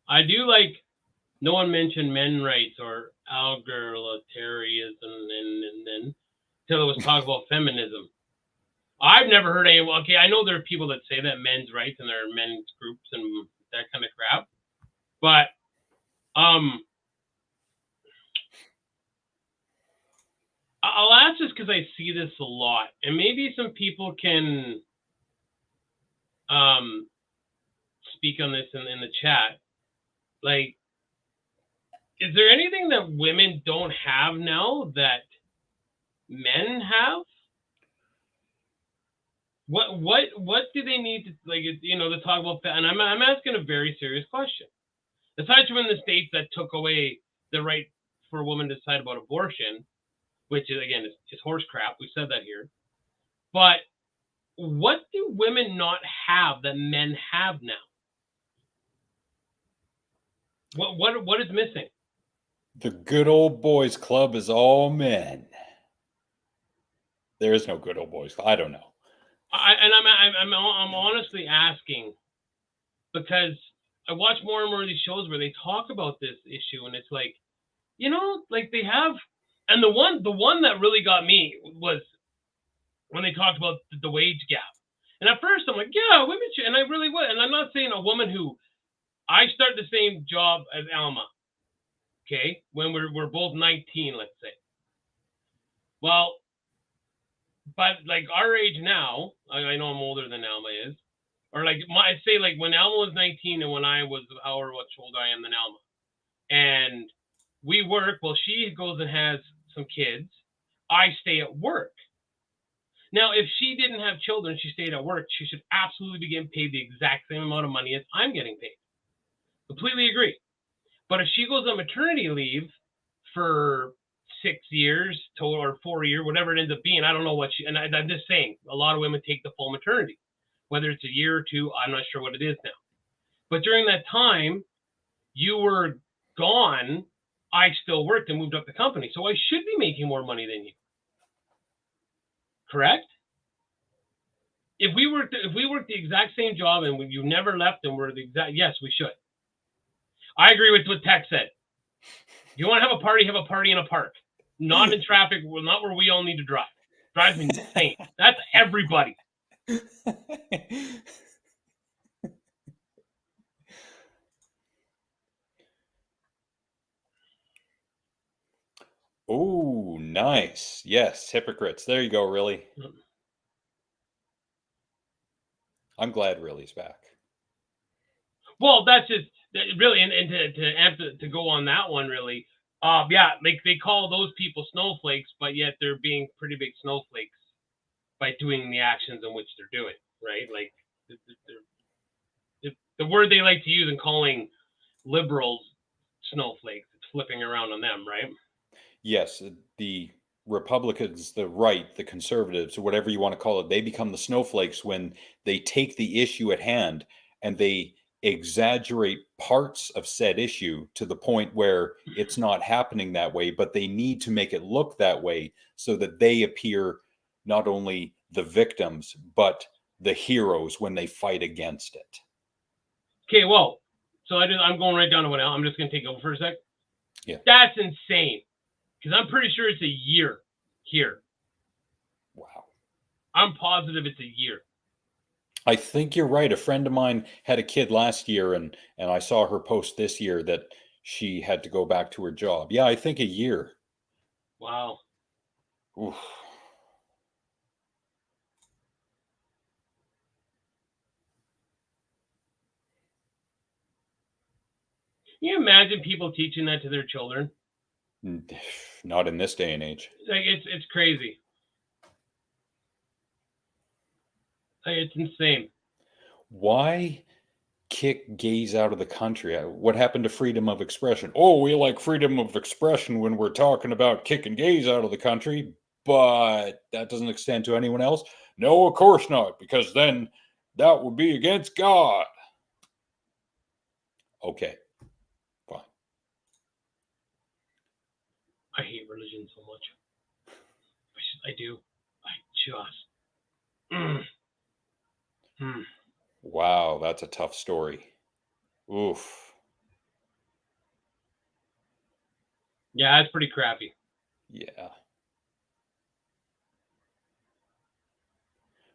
I do like, no one mentioned men's rights or egalitarianism and then until it was talk about feminism. I've never heard any. Okay, I know there are people that say that men's rights and there are men's groups and that kind of crap, but I'll ask this because I see this a lot, and maybe some people can speak on this in the chat. Like, is there anything that women don't have now that men have? What do they need to, like, to talk about that? And I'm asking a very serious question. Aside from in the states that took away the right for a woman to decide about abortion, which is again is horse crap. We said that here. But what do women not have that men have now? What is missing? The good old boys club is all men. There is no good old boys club. I don't know. I'm honestly asking because I watch more and more of these shows where they talk about this issue, and it's like, like they have, and the one that really got me was when they talked about the wage gap. And at first I'm like, yeah, women should, and I really would. And I'm not saying a woman who, I start the same job as Alma, okay, when we're both 19, let's say. Well, but like our age now, I know I'm older than Alma is, or like I say like when Alma was 19 and when I was however much older I am than Alma, and we work. Well, she goes and has some kids. I stay at work. Now, if she didn't have children, she stayed at work, she should absolutely be getting paid the exact same amount of money as I'm getting paid. Completely agree. But if she goes on maternity leave for 6 years total or 4 years, whatever it ends up being. I don't know what and I'm just saying, a lot of women take the full maternity, whether it's a year or two. I'm not sure what it is now. But during that time, you were gone. I still worked and moved up the company. So I should be making more money than you. Correct? If we worked the exact same job and you never left and we're the exact, yes, we should. I agree with what Tech said. If you want to have a party in a park. Not in traffic, not where we all need to drive. Drives me insane. That's everybody. Oh, nice. Yes, hypocrites. There you go, really. I'm glad Really's back. Well, that's just really, and to go on that one, really. Yeah, they call those people snowflakes, but yet they're being pretty big snowflakes by doing the actions in which they're doing, right? Like the word they like to use in calling liberals snowflakes, it's flipping around on them, right? Yes, the Republicans, the right, the conservatives, or whatever you want to call it, they become the snowflakes when they take the issue at hand and they exaggerate parts of said issue to the point where it's not happening that way, but they need to make it look that way so that they appear not only the victims, but the heroes when they fight against it. Okay, well, so I'm going right down to what I'm just going to take over for a sec. Yeah. That's insane. Because I'm pretty sure it's a year here. Wow. I'm positive it's a year. I think you're right. A friend of mine had a kid last year, and I saw her post this year that she had to go back to her job. Yeah, I think a year. Wow. Oof. Can you imagine people teaching that to their children? Not in this day and age. Like it's crazy. Like, it's insane. Why kick gays out of the country? What happened to freedom of expression? Oh, we like freedom of expression when we're talking about kicking gays out of the country, but that doesn't extend to anyone else? No, of course not, because then that would be against God. Okay, fine. I hate religion so much. I do. I just. Wow, that's a tough story. Oof. Yeah, that's pretty crappy. Yeah.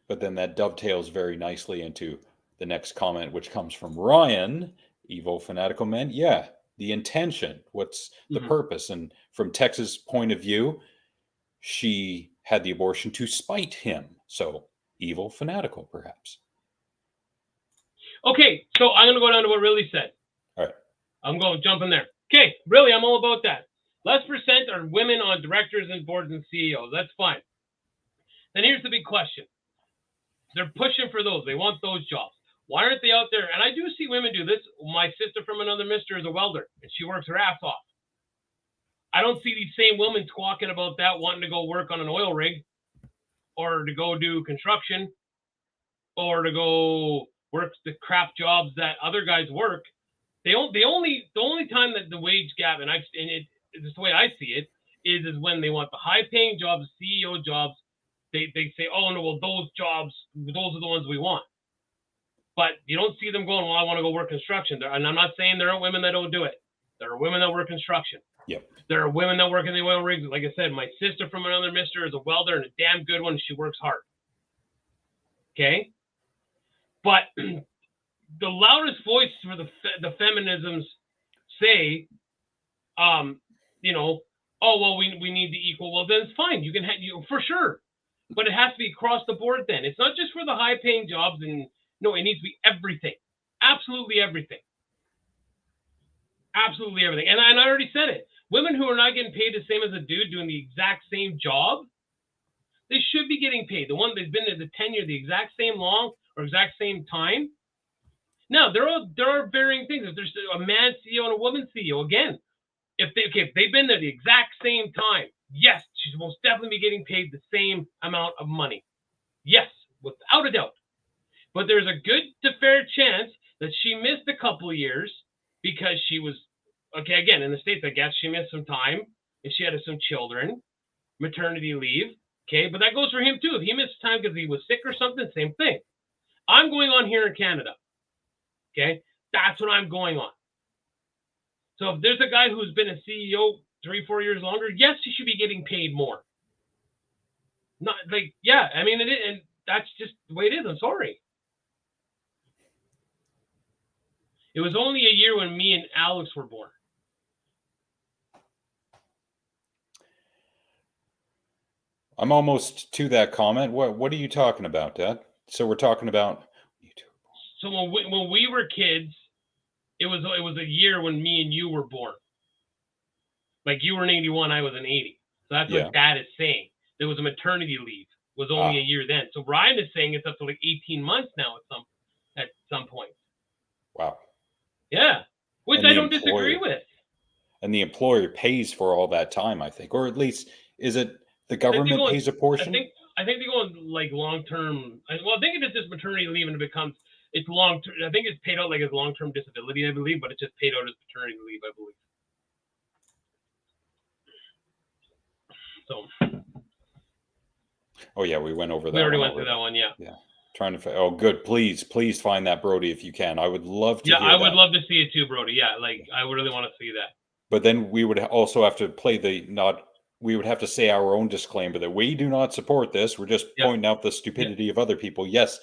But then that dovetails very nicely into the next comment, which comes from Ryan, Evo Fanatical Men. Yeah, the intention. What's the purpose? And from Tex's point of view, she had the abortion to spite him. So, evil fanatical, perhaps. Okay, so I'm going to go down to what Really said. All right. I'm going to jump in there. Okay, Really, I'm all about that. Less percent are women on directors and boards and CEOs. That's fine. Then here's the big question. They're pushing for those. They want those jobs. Why aren't they out there? And I do see women do this. My sister from another mister is a welder, and she works her ass off. I don't see these same women talking about that, wanting to go work on an oil rig or to go do construction or to go work the crap jobs that other guys work. The only time that the wage gap, and it's the way I see it, is when they want the high-paying jobs, CEO jobs. They say, oh, no, well, those jobs, those are the ones we want. But you don't see them going, well, I want to go work construction. And I'm not saying there are women that don't do it. There are women that work construction. Yep. There are women that work in the oil rigs. Like I said, my sister from another mister is a welder and a damn good one. She works hard. Okay? But the loudest voice for the feminisms say, oh, well, we need the equal. Well, then it's fine. You can have, for sure. But it has to be across the board then. It's not just for the high-paying jobs. And no, it needs to be everything. Absolutely everything. Absolutely everything. And I already said it. Women who are not getting paid the same as a dude doing the exact same job, they should be getting paid. The one that's been there the tenure the exact same long or exact same time. Now, there are varying things. If there's a man CEO and a woman CEO, again, if they've been there the exact same time, Yes, she should most definitely be getting paid the same amount of money. Yes, without a doubt. But there's a good to fair chance that she missed a couple of years because she was, okay, again, in the States, I guess she missed some time if she had some children, maternity leave, okay? But that goes for him too. If he missed time because he was sick or something, same thing. I'm going on here in Canada, okay? That's what I'm going on. So if there's a guy who's been a CEO 3-4 years longer, yes, he should be getting paid more. Not like, yeah, I mean, and that's just the way it is. I'm sorry. It was only a year when me and Alex were born. I'm almost to that comment. What are you talking about, Dad? So we're talking about. So when we were kids, it was a year when me and you were born. Like you were in 81, I was in 80. So that's what Dad is saying. There was a maternity leave. It was only a year then. So Ryan is saying it's up to like 18 months now at some point. Wow. Yeah, which I don't disagree with. And the employer pays for all that time, I think, or at least is it the government pays a portion? I think they go on like long term. Well, I think it is just maternity leave, and it becomes it's long term. I think it's paid out like as long term disability, I believe, but it's just paid out as maternity leave, I believe. So. Oh yeah, we went over that. We already went through that one. Yeah. Yeah. Trying to. Oh, good. Please find that, Brody, if you can. I would love to. Yeah, I would love to see it too, Brody. Yeah, like I would really want to see that. But then we would also have to play we would have to say our own disclaimer that we do not support this. We're just pointing out the stupidity of other people. Yes,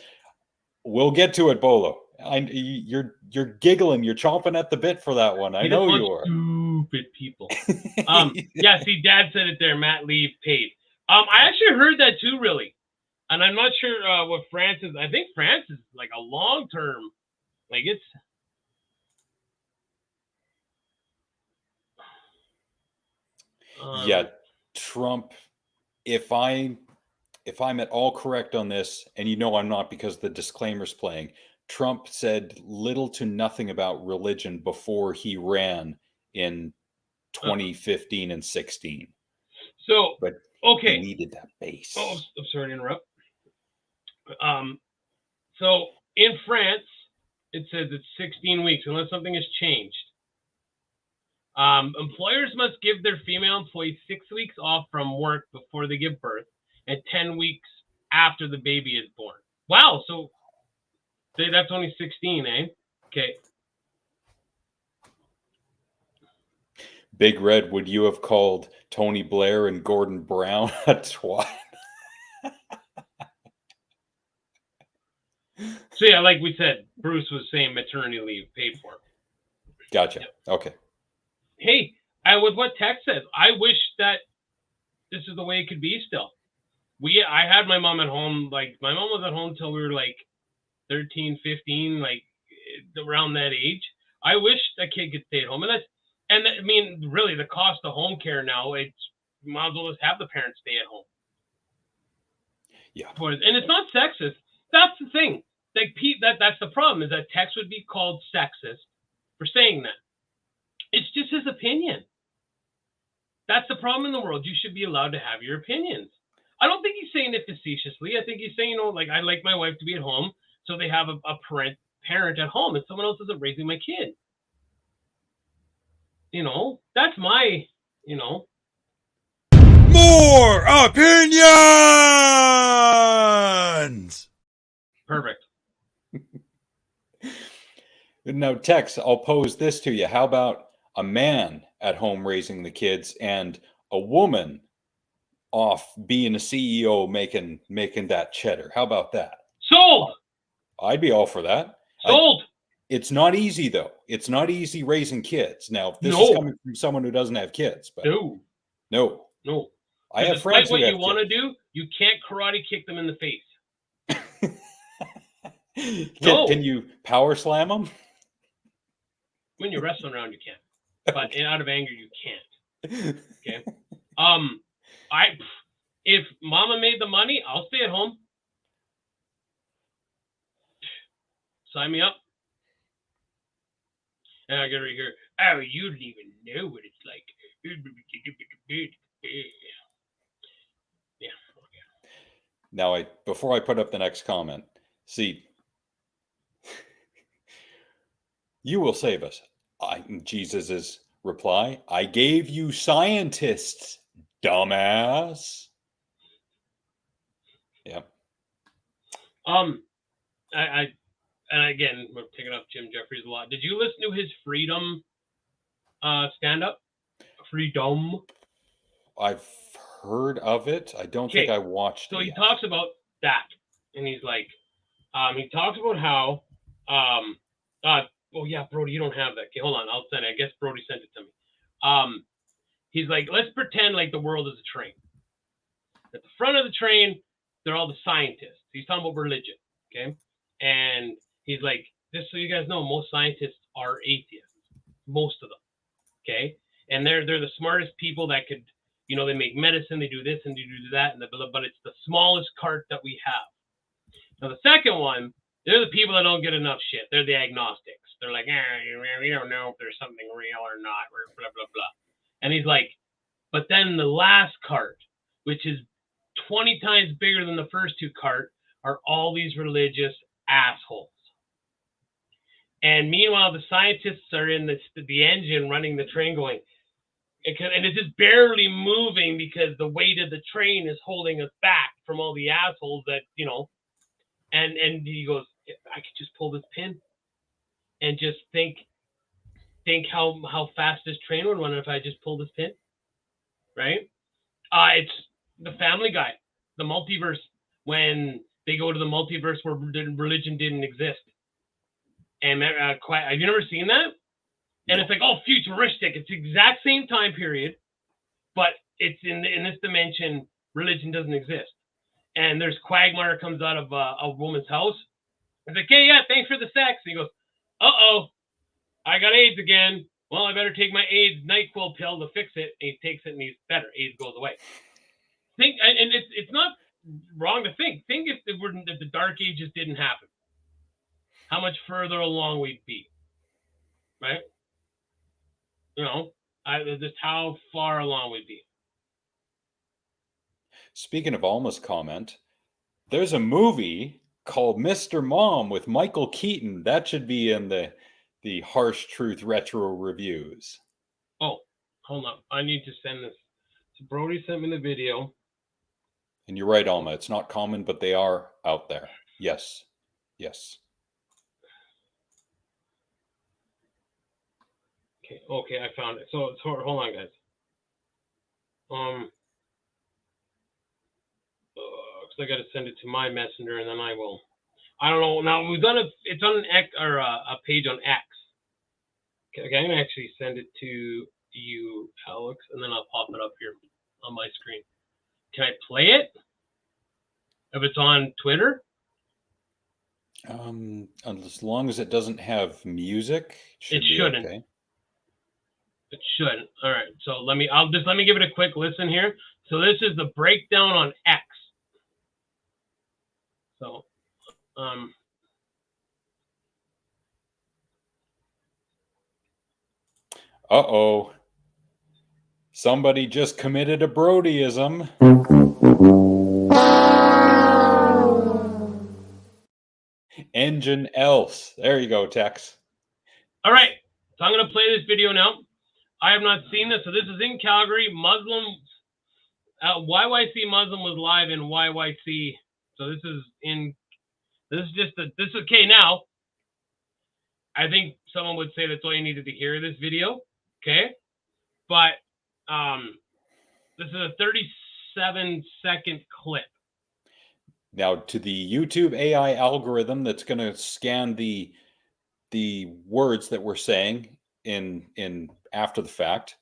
we'll get to it, Bolo. You're giggling. You're chomping at the bit for that one. I know you are. Stupid people. Yeah. See, Dad said it there. Matt leave paid. I actually heard that too, really, and I'm not sure what France is. I think France is like a long term. Like it's. Yeah, Trump, if I'm at all correct on this, and you know I'm not because the disclaimer's playing, Trump said little to nothing about religion before he ran in 2015 and 16. So, but okay, he needed that base. Oh, I'm sorry to interrupt. So in France, it says it's 16 weeks unless something has changed. Employers must give their female employees 6 weeks off from work before they give birth and 10 weeks after the baby is born. Wow, so that's only 16, eh? Okay. Big Red, would you have called Tony Blair and Gordon Brown a twat? So yeah, like we said, Bruce was saying maternity leave paid for. Gotcha. Yep. Okay. Hey, with what Tex says, I wish that this is the way it could be still. I had my mom at home, like my mom was at home till we were like 13, 15, like around that age. I wish that kid could stay at home. And I mean, really the cost of home care now, it's might as well just have the parents stay at home. Yeah. And it's not sexist. That's the thing. Like that's the problem, is that Tex would be called sexist for saying that. It's just his opinion. That's the problem in the world. You should be allowed to have your opinions. I don't think he's saying it facetiously. I think he's saying, like, I like my wife to be at home, so they have a parent at home, and someone else isn't raising my kid. That's my, More opinions! Perfect. Now, Tex, I'll pose this to you. How about a man at home raising the kids and a woman off being a CEO making that cheddar? How about that? Sold! I'd be all for that. Sold! It's not easy, though. It's not easy raising kids. Now, this is coming from someone who doesn't have kids. But No. I have friends who have kids. What you want to do, you can't karate kick them in the face. Can you power slam them? When you're wrestling around, you can. But out of anger, you can't. Okay? If mama made the money, I'll stay at home. Sign me up. And I get right here. Oh, you don't even know what it's like. Now, before I put up the next comment, see, you will save us. Jesus's reply, I gave you scientists, dumbass. Yeah. And again, we're picking up Jim Jeffries a lot. Did you listen to his Freedom stand-up? Freedom. I've heard of it. I don't think I watched it. So he talks about that, and he's like, he talks about how, oh yeah, Brody, you don't have that. Okay, hold on, I'll send it. I guess Brody sent it to me. He's like, let's pretend like the world is a train. At the front of the train, they're all the scientists. He's talking about religion, okay? And he's like, just so you guys know, most scientists are atheists, most of them, okay? And they're the smartest people that could, you know, they make medicine, they do this and they do that, but it's the smallest cart that we have. Now the second one, they're the people that don't get enough shit. They're the agnostics. They're like, we don't know if there's something real or not, or blah blah blah. And he's like, but then the last cart, which is 20 times bigger than the first two cart, are all these religious assholes. And meanwhile, the scientists are in the engine running the train going, and it's just barely moving because the weight of the train is holding us back from all the assholes that, you know, and he goes, I could just pull this pin and just think how fast this train would run if I just pull this pin, right? It's the Family Guy, the multiverse, when they go to the multiverse where religion didn't exist. And have you never seen that? And it's like, oh, futuristic. It's the exact same time period, but it's in this dimension, religion doesn't exist. And there's Quagmire comes out of a woman's house. It's like, hey, yeah, thanks for the sex. And he goes, uh-oh, I got AIDS again. Well, I better take my AIDS NyQuil pill to fix it. And he takes it and he's better. AIDS goes away. Think, and it's not wrong to think. Think if the Dark Ages didn't happen, how much further along we'd be, right? You know, just how far along we'd be. Speaking of Alma's comment, there's a movie called Mr. Mom with Michael Keaton. That should be in the Harsh Truth Retro Reviews. Oh, hold on. I need to send this. So Brody sent me the video. And you're right, Alma. It's not common, but they are out there. Yes. Yes. Okay, I found it. So hold on, guys. Because I got to send it to my messenger, and then I will. I don't know. Now we've done it's on an X or a page on X. Okay, I'm gonna actually send it to you, Alex, and then I'll pop it up here on my screen. Can I play it? If it's on Twitter? As long as it doesn't have music, it shouldn't. Okay. It shouldn't. All right. So let me give it a quick listen here. So this is the breakdown on X. So, Uh-oh. Somebody just committed a Brodyism. Engine else. There you go, Tex. All right. So I'm going to play this video now. I have not seen this. So this is in Calgary. Muslims. YYC Muslim was live in YYC. So this is okay now. I think someone would say that's all you needed to hear this video. Okay. But this is a 37-second clip. Now, to the YouTube AI algorithm that's going to scan the words that we're saying in after the fact,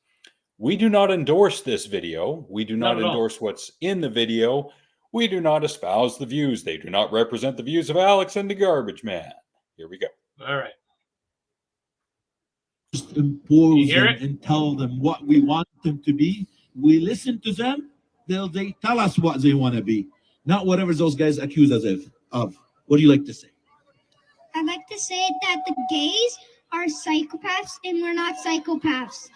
we do not endorse this video. We do not endorse what's in the video. We do not espouse the views. They do not represent the views of Alex and the Garbage Man. Here we go. All right. Just impose and tell them what we want them to be. We listen to them. They tell us what they want to be, not whatever those guys accuse us of. What do you like to say? I'd like to say that the gays are psychopaths and we're not psychopaths.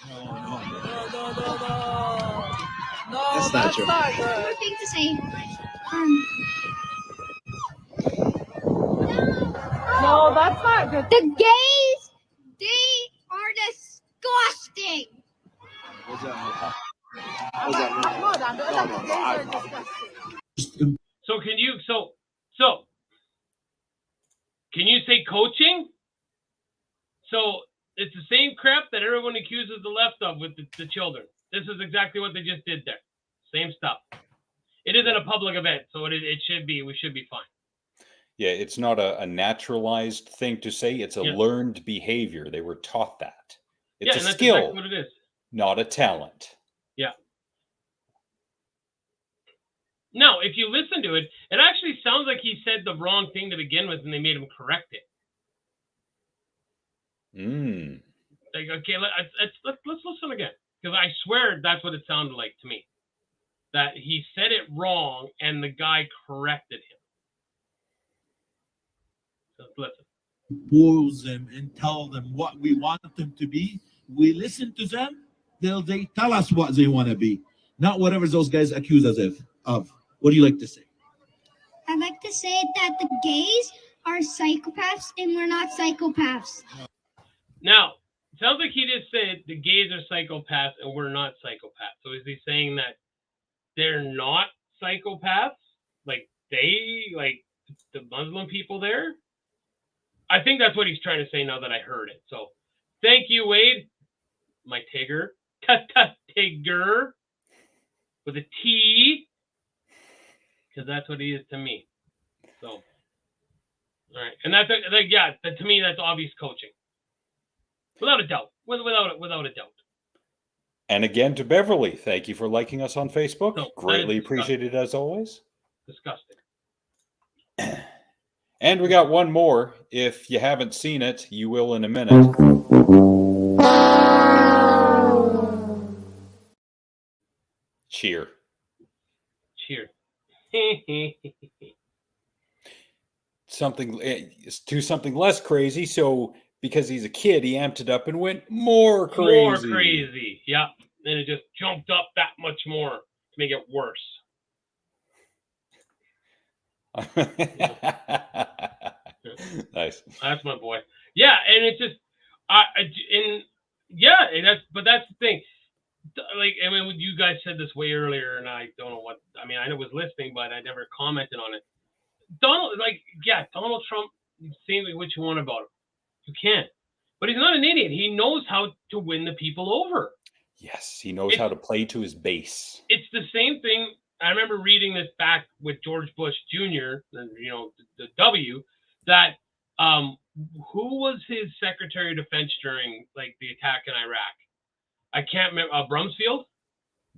No. That's not true. One more thing to say. No, that's not good. The gays, they are disgusting. Hold on. Those are the gays are disgusting. So can you can you say coaching? So it's the same crap that everyone accuses the left of with the children. This is exactly what they just did there. Same stuff. It isn't a public event, so we should be fine. Yeah, it's not a naturalized thing to say. It's a learned behavior. They were taught that. It's a skill, that's exactly what it is. Not a talent. Yeah. Now, if you listen to it, it actually sounds like he said the wrong thing to begin with, and they made him correct it. Like, okay, let's listen again, because I swear that's what it sounded like to me. That he said it wrong, and the guy corrected him. So let's listen. Pose them and tell them what we want them to be. We listen to them. They tell us what they want to be, not whatever those guys accuse us of. What do you like to say? I like to say that the gays are psychopaths and we're not psychopaths. Now, it sounds like he just said the gays are psychopaths and we're not psychopaths. So is he saying that they're not psychopaths? Like the Muslim people there? I think that's what he's trying to say now that I heard it. So thank you, Wade. My Tigger. Tigger. With a T. Because that's what he is to me. So, all right. And that's, to me, that's obvious coaching. Without a doubt. Without a doubt. And again, to Beverly, thank you for liking us on Facebook. No, Greatly appreciated as always. Disgusting. And we got one more. If you haven't seen it, you will in a minute. Cheer. Cheer. Something less crazy. So because he's a kid, he amped it up and went more crazy. More crazy. Yeah. And it just jumped up that much more to make it worse. Nice. That's my boy. Yeah, and it's just, but that's the thing. Like, I mean, you guys said this way earlier, and I don't know what. I mean, I was listening, but I never commented on it. Donald Trump. Say what you want about him, you can't. But he's not an idiot. He knows how to win the people over. Yes, he knows how to play to his base. It's the same thing. I remember reading this back with George Bush Jr., the W, that who was his Secretary of Defense during like the attack in Iraq? I can't remember. Rumsfeld?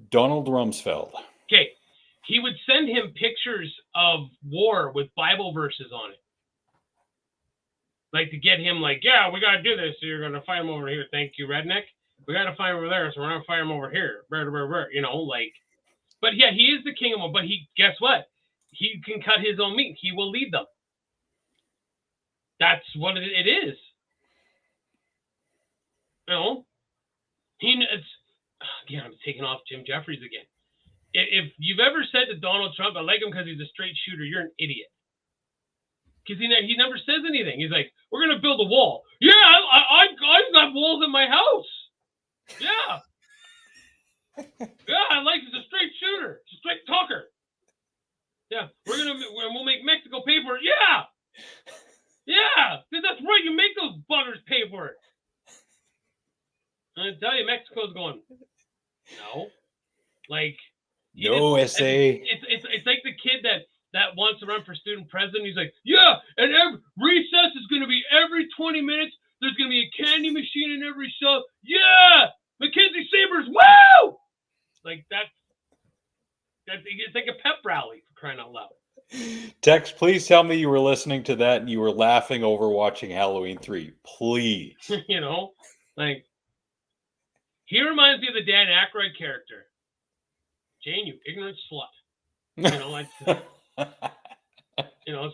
Donald Rumsfeld. Okay. He would send him pictures of war with Bible verses on it. Like to get him like, yeah, we got to do this. So you're going to fight him over here. Thank you, redneck. We got to fight him over there. So we're going to fight him over here. But yeah, he is the king of them. But guess what? He can cut his own meat. He will lead them. That's what it is. Again, I'm taking off Jim Jeffries again. If you've ever said to Donald Trump, I like him because he's a straight shooter, you're an idiot. Because he never says anything. He's like, we're going to build a wall. Yeah, I've got walls in my house. Yeah. Yeah, I like he's a straight shooter. He's a straight talker. Yeah, we'll make Mexico pay for it. Yeah. Yeah, that's right. You make those buggers pay for it. I tell you, Mexico's going, no. Like, no essay. It's like the kid that wants to run for student president. He's like, yeah, and recess is going to be every 20 minutes. There's going to be a candy machine in every cell. Yeah, Mackenzie Sabers, woo! Like that's it's like a pep rally for crying out loud. Tex, please tell me you were listening to that and you were laughing over watching Halloween 3. Please. Like he reminds me of the Dan Aykroyd character. Jane, you ignorant slut.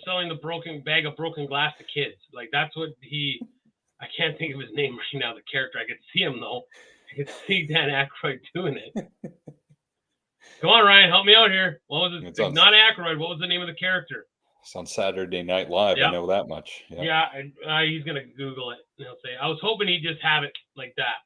Selling the bag of broken glass to kids. Like that's what I can't think of his name right now, the character. I could see him though. I could see Dan Aykroyd doing it. Come on, Ryan, help me out here. What was it? Not Aykroyd. What was the name of the character? It's on Saturday Night Live. Yeah. I know that much. Yeah. Yeah, and, he's gonna Google it. And he'll say, "I was hoping he'd just have it like that."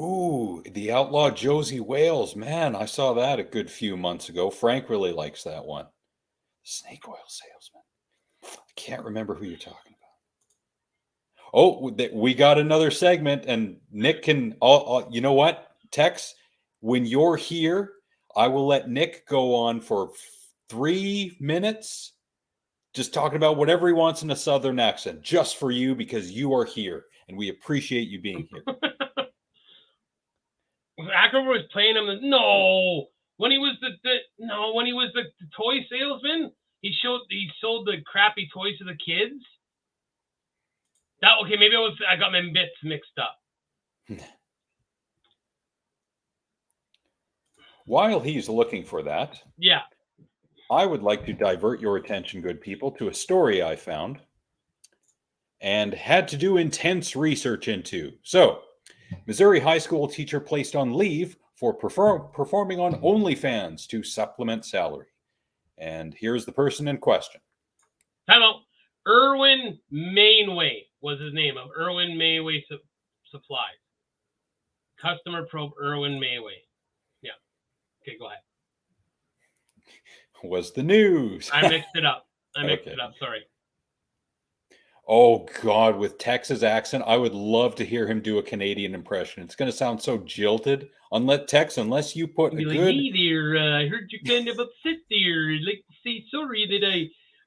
Ooh, the Outlaw Josie Wales. Man, I saw that a good few months ago. Frank really likes that one. Snake oil salesman. I can't remember who you're talking about. Oh, we got another segment, and Nick can. You know what, Tex? When you're here, I will let Nick go on for 3 minutes, just talking about whatever he wants in a Southern accent, just for you because you are here, and we appreciate you being here. Ackroyd was playing him. No, when he was when he was the toy salesman, he sold the crappy toys to the kids. Okay, maybe I got my bits mixed up. While he's looking for that, Yeah, I would like to divert your attention, good people, to a story I found and had to do intense research into. So, Missouri high school teacher placed on leave for performing on OnlyFans to supplement salary. And here's the person in question. time out. Irwin Mainway was his name, of Irwin Mainway Supplies. Customer probe Irwin Mainway. Yeah. Okay, go ahead. Was the news. I mixed it up. Okay. Sorry. Oh, God, with Tex's accent, I would love to hear him do a Canadian impression. It's going to sound so jilted. Unless you put a Be like, good... "Hey there, I heard you're kind of upset there. I'd like to say sorry that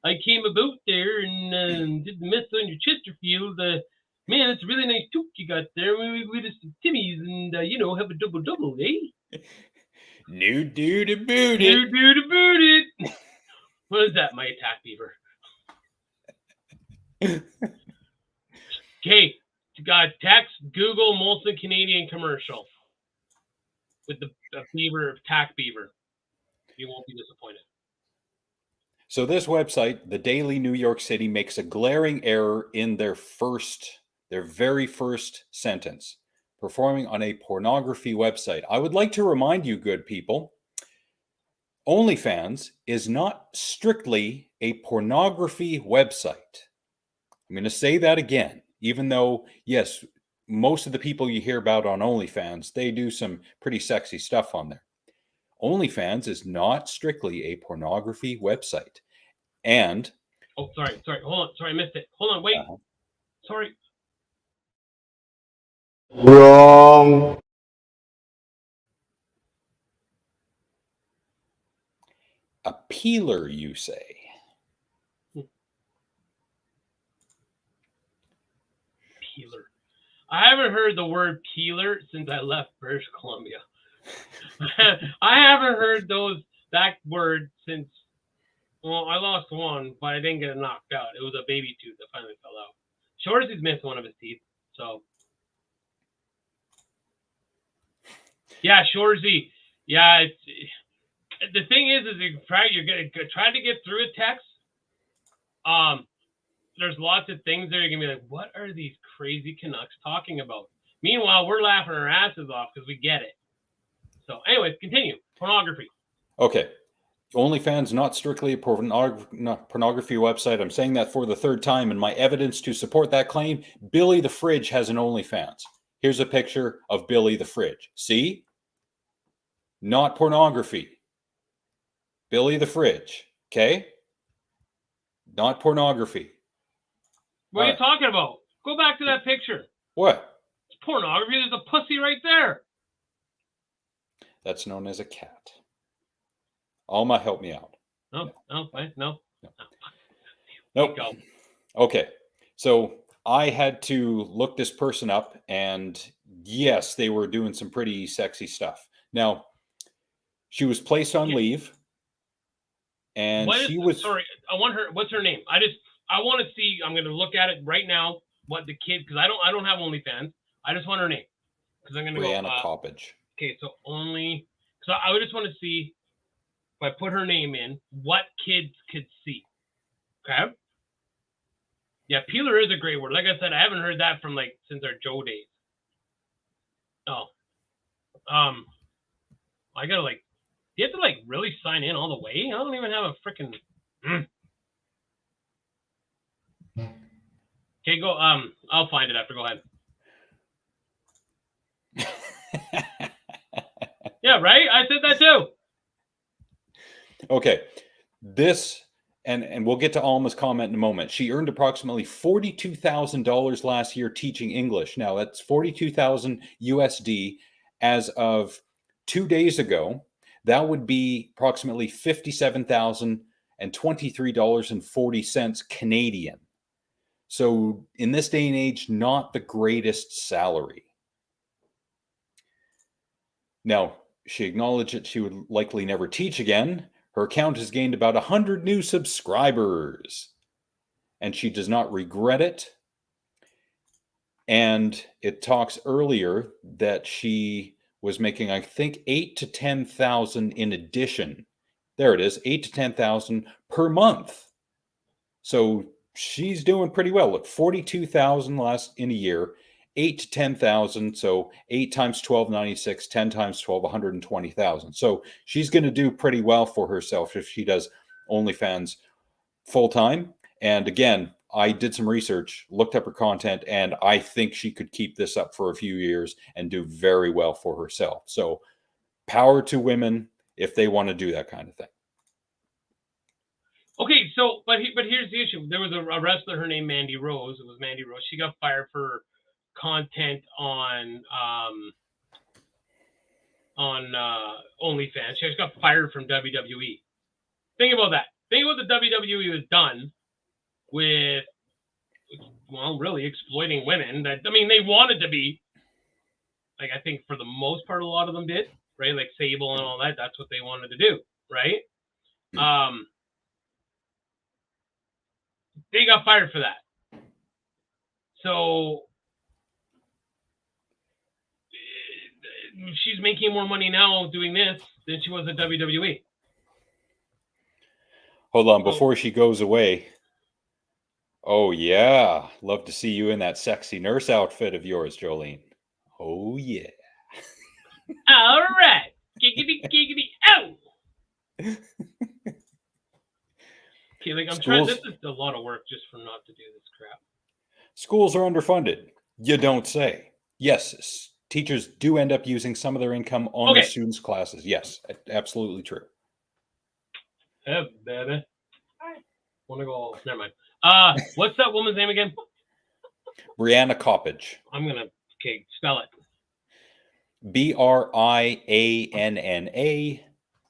I came about there and did the mess on your Chesterfield. Man, it's a really nice toque you got there. We just some Timmy's and, have a double-double, eh? New dude to boot New it. dude to boot it." What is that, my attack beaver? Okay, text Google Molson Canadian commercial with the beaver, attack beaver. You won't be disappointed. So this website, the Daily New York City, makes a glaring error in their very first sentence, performing on a pornography website. I would like to remind you, good people, OnlyFans is not strictly a pornography website. I'm going to say that again, even though, yes, most of the people you hear about on OnlyFans, they do some pretty sexy stuff on there. OnlyFans is not strictly a pornography website. And... Oh, sorry. Hold on. Sorry, I missed it. Hold on, wait. Sorry. Wrong. A peeler, you say? Peeler. I haven't heard the word peeler since I left British Columbia. I haven't heard that word since, well, I lost one, but I didn't get it knocked out. It was a baby tooth that finally fell out. Shoresy's missed one of his teeth, so. Yeah, Shoresy. Yeah, the thing is you're gonna try to get through a text. There's lots of things there you're gonna be like, what are these crazy Canucks talking about? Meanwhile, we're laughing our asses off because we get it. So, anyways, continue. Pornography. Okay. OnlyFans, not strictly a pornography website. I'm saying that for the third time, and my evidence to support that claim, Billy the Fridge has an OnlyFans. Here's a picture of Billy the Fridge. See? Not pornography. Billy the Fridge. Okay? Not pornography. What are you talking about? Go back to that picture. What? It's pornography. There's a pussy right there. That's known as a cat. Alma, help me out. No. Nope. Okay. So I had to look this person up, and yes, they were doing some pretty sexy stuff. Now, she was placed on leave, and sorry, I want her. What's her name? I want to see. I'm going to look at it right now. What the kid? Because I don't have OnlyFans. I just want her name. Because I'm going to go. Brianna Coppage. Okay, so I would just want to see if I put her name in, what kids could see. Okay. Yeah, peeler is a great word. Like I said, I haven't heard that from since our Joe days. Oh. I gotta you have to like really sign in all the way? I don't even have a freaking. Okay, go. I'll find it after. Go ahead. Yeah, right. I said that too. Okay, this and we'll get to Alma's comment in a moment. She earned approximately $42,000 last year teaching English. Now that's 42,000 USD as of 2 days ago. That would be approximately $57,023.40 Canadian. So in this day and age, not the greatest salary. Now, she acknowledged that she would likely never teach again. Her account has gained about 100 new subscribers, and she does not regret it. And it talks earlier that she was making, I think, 8 to 10,000 in addition. There it is, 8 to 10,000 per month. So she's doing pretty well. Look, 42,000 last in a year, 8 to 10,000. So 8 times 12, 96, 10 times 12, 120,000. So she's going to do pretty well for herself if she does OnlyFans full time. And again, I did some research, looked up her content, and I think she could keep this up for a few years and do very well for herself. So power to women if they want to do that kind of thing. Okay, so but here's the issue. There was a wrestler, her name Mandy Rose. It was Mandy Rose. She got fired for content on OnlyFans. She just got fired from WWE. Think about that. Think about the WWE was done with, well, really exploiting women. That, I mean, they wanted to be, like, I think for the most part, a lot of them did, right? Like Sable and all that. That's what they wanted to do, right? They got fired for that. So she's making more money now doing this than she was at WWE. Hold on, before she goes away. Oh, yeah. Love to see you in that sexy nurse outfit of yours, Jolene. Oh, yeah. All right. Giggity, giggity, ow. Okay, like I'm trying. This is a lot of work just for not to do this crap. Schools are underfunded. You don't say. Yes, teachers do end up using some of their income on the students' classes. Yes, absolutely true. Hey, baby. Want to go? Never mind. What's that woman's name again? Brianna Coppage. I'm gonna. Okay, spell it. Brianna.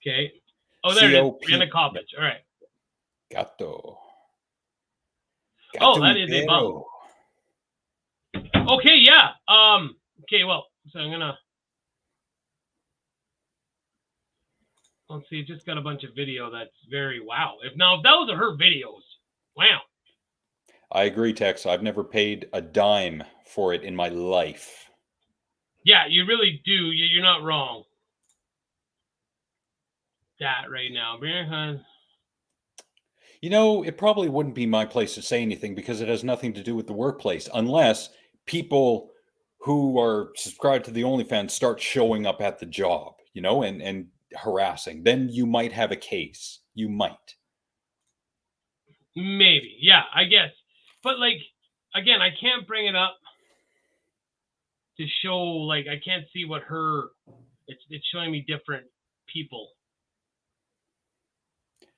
Okay. Oh, there it is. Brianna Coppage. All right. Gato. Oh, that is a bum. Okay, yeah. Okay, well, so I'm gonna. Let's see. Just got a bunch of video that's very wow. If those are her videos, wow. I agree, Tex. I've never paid a dime for it in my life. Yeah, you really do. You're not wrong. That right now, you know, it probably wouldn't be my place to say anything because it has nothing to do with the workplace, unless people who are subscribed to the OnlyFans start showing up at the job, you know, and harassing. Then you might have a case. You might. Maybe. Yeah, I guess. But, like, again, I can't bring it up to show, like, I can't see what her, it's showing me different people.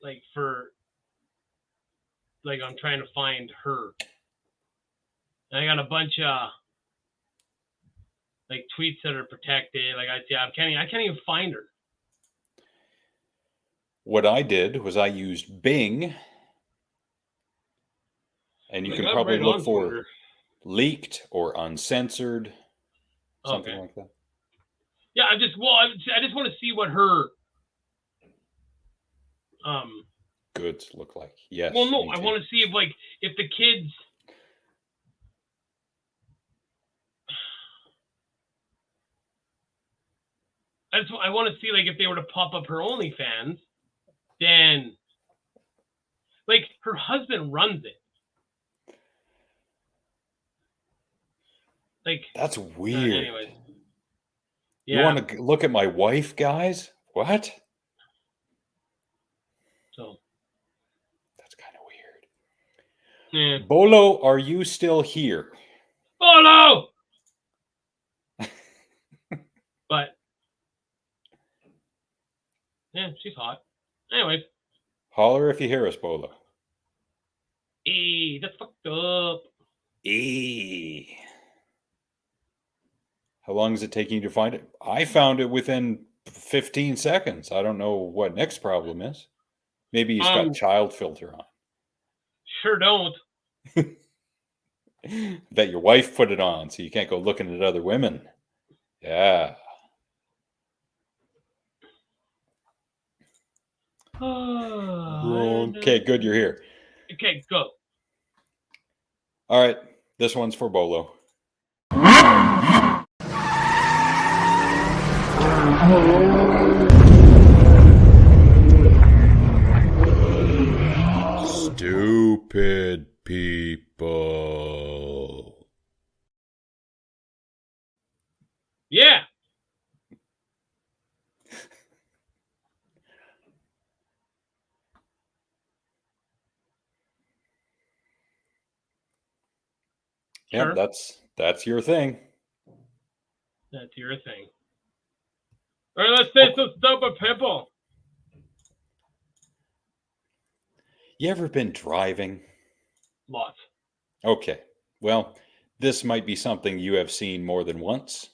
Like, like, I'm trying to find her. And I got a bunch of, like, tweets that are protected. Like, I can't even find her. What I did was I used Bing. And you can probably look for leaked or uncensored, something like that. Yeah, I just want to see what her goods look like. Yes. Well, no, I want to see if the kids. I want to see if they were to pop up her OnlyFans, then her husband runs it. That's weird. Anyways. Yeah. You want to look at my wife, guys? What? Yeah. Bolo, are you still here? Bolo! But yeah, she's hot. Anyways. Holler if you hear us, Bolo. That's fucked up. How long is it taking you to find it? I found it within 15 seconds. I don't know what next problem is. Maybe he's got child filter on. Sure don't. Bet your wife put it on so you can't go looking at other women. Yeah. Okay, good. You're here. Okay, go. All right. This one's for Bolo. Stupid people. Yeah. Yeah, Sure. that's your thing. That's your thing. All right, let's say some stupid people. You ever been driving? Lots. Okay. Well, this might be something you have seen more than once.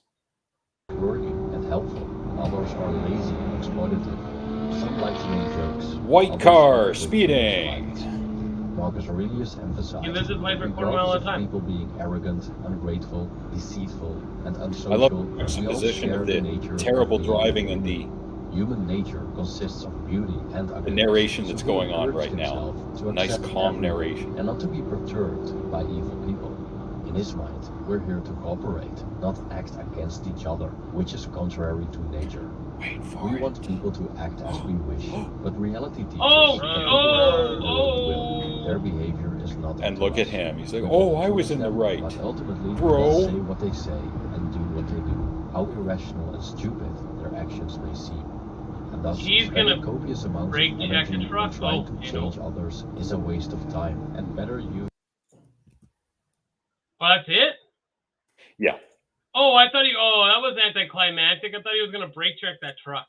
Working and helpful, and others are lazy and exploitative. Some like to make jokes. White car speeding. Marcus Aurelius emphasized He lives his life a quarter mile at a time. People being arrogant, ungrateful, deceitful, and unsocial. I love the juxtaposition of the terrible driving and the human nature consists of beauty and ugliness. The narration that's going on right now. A nice calm narration. And not to be perturbed by evil people. In his mind, we're here to cooperate, not act against each other, which is contrary to nature. We want people to act as we wish, but reality teaches us that their behavior is not. And look at him. He's like, oh, I was in the right. But ultimately, bro. they say what they say and do what they do, how irrational and stupid their actions may seem. And thus, He's gonna copious amounts break of check energy the truck, trying though, to change others is a waste of time and better use. Oh, that's it? Yeah. Oh, I thought that was anticlimactic. I thought he was going to brake check that truck.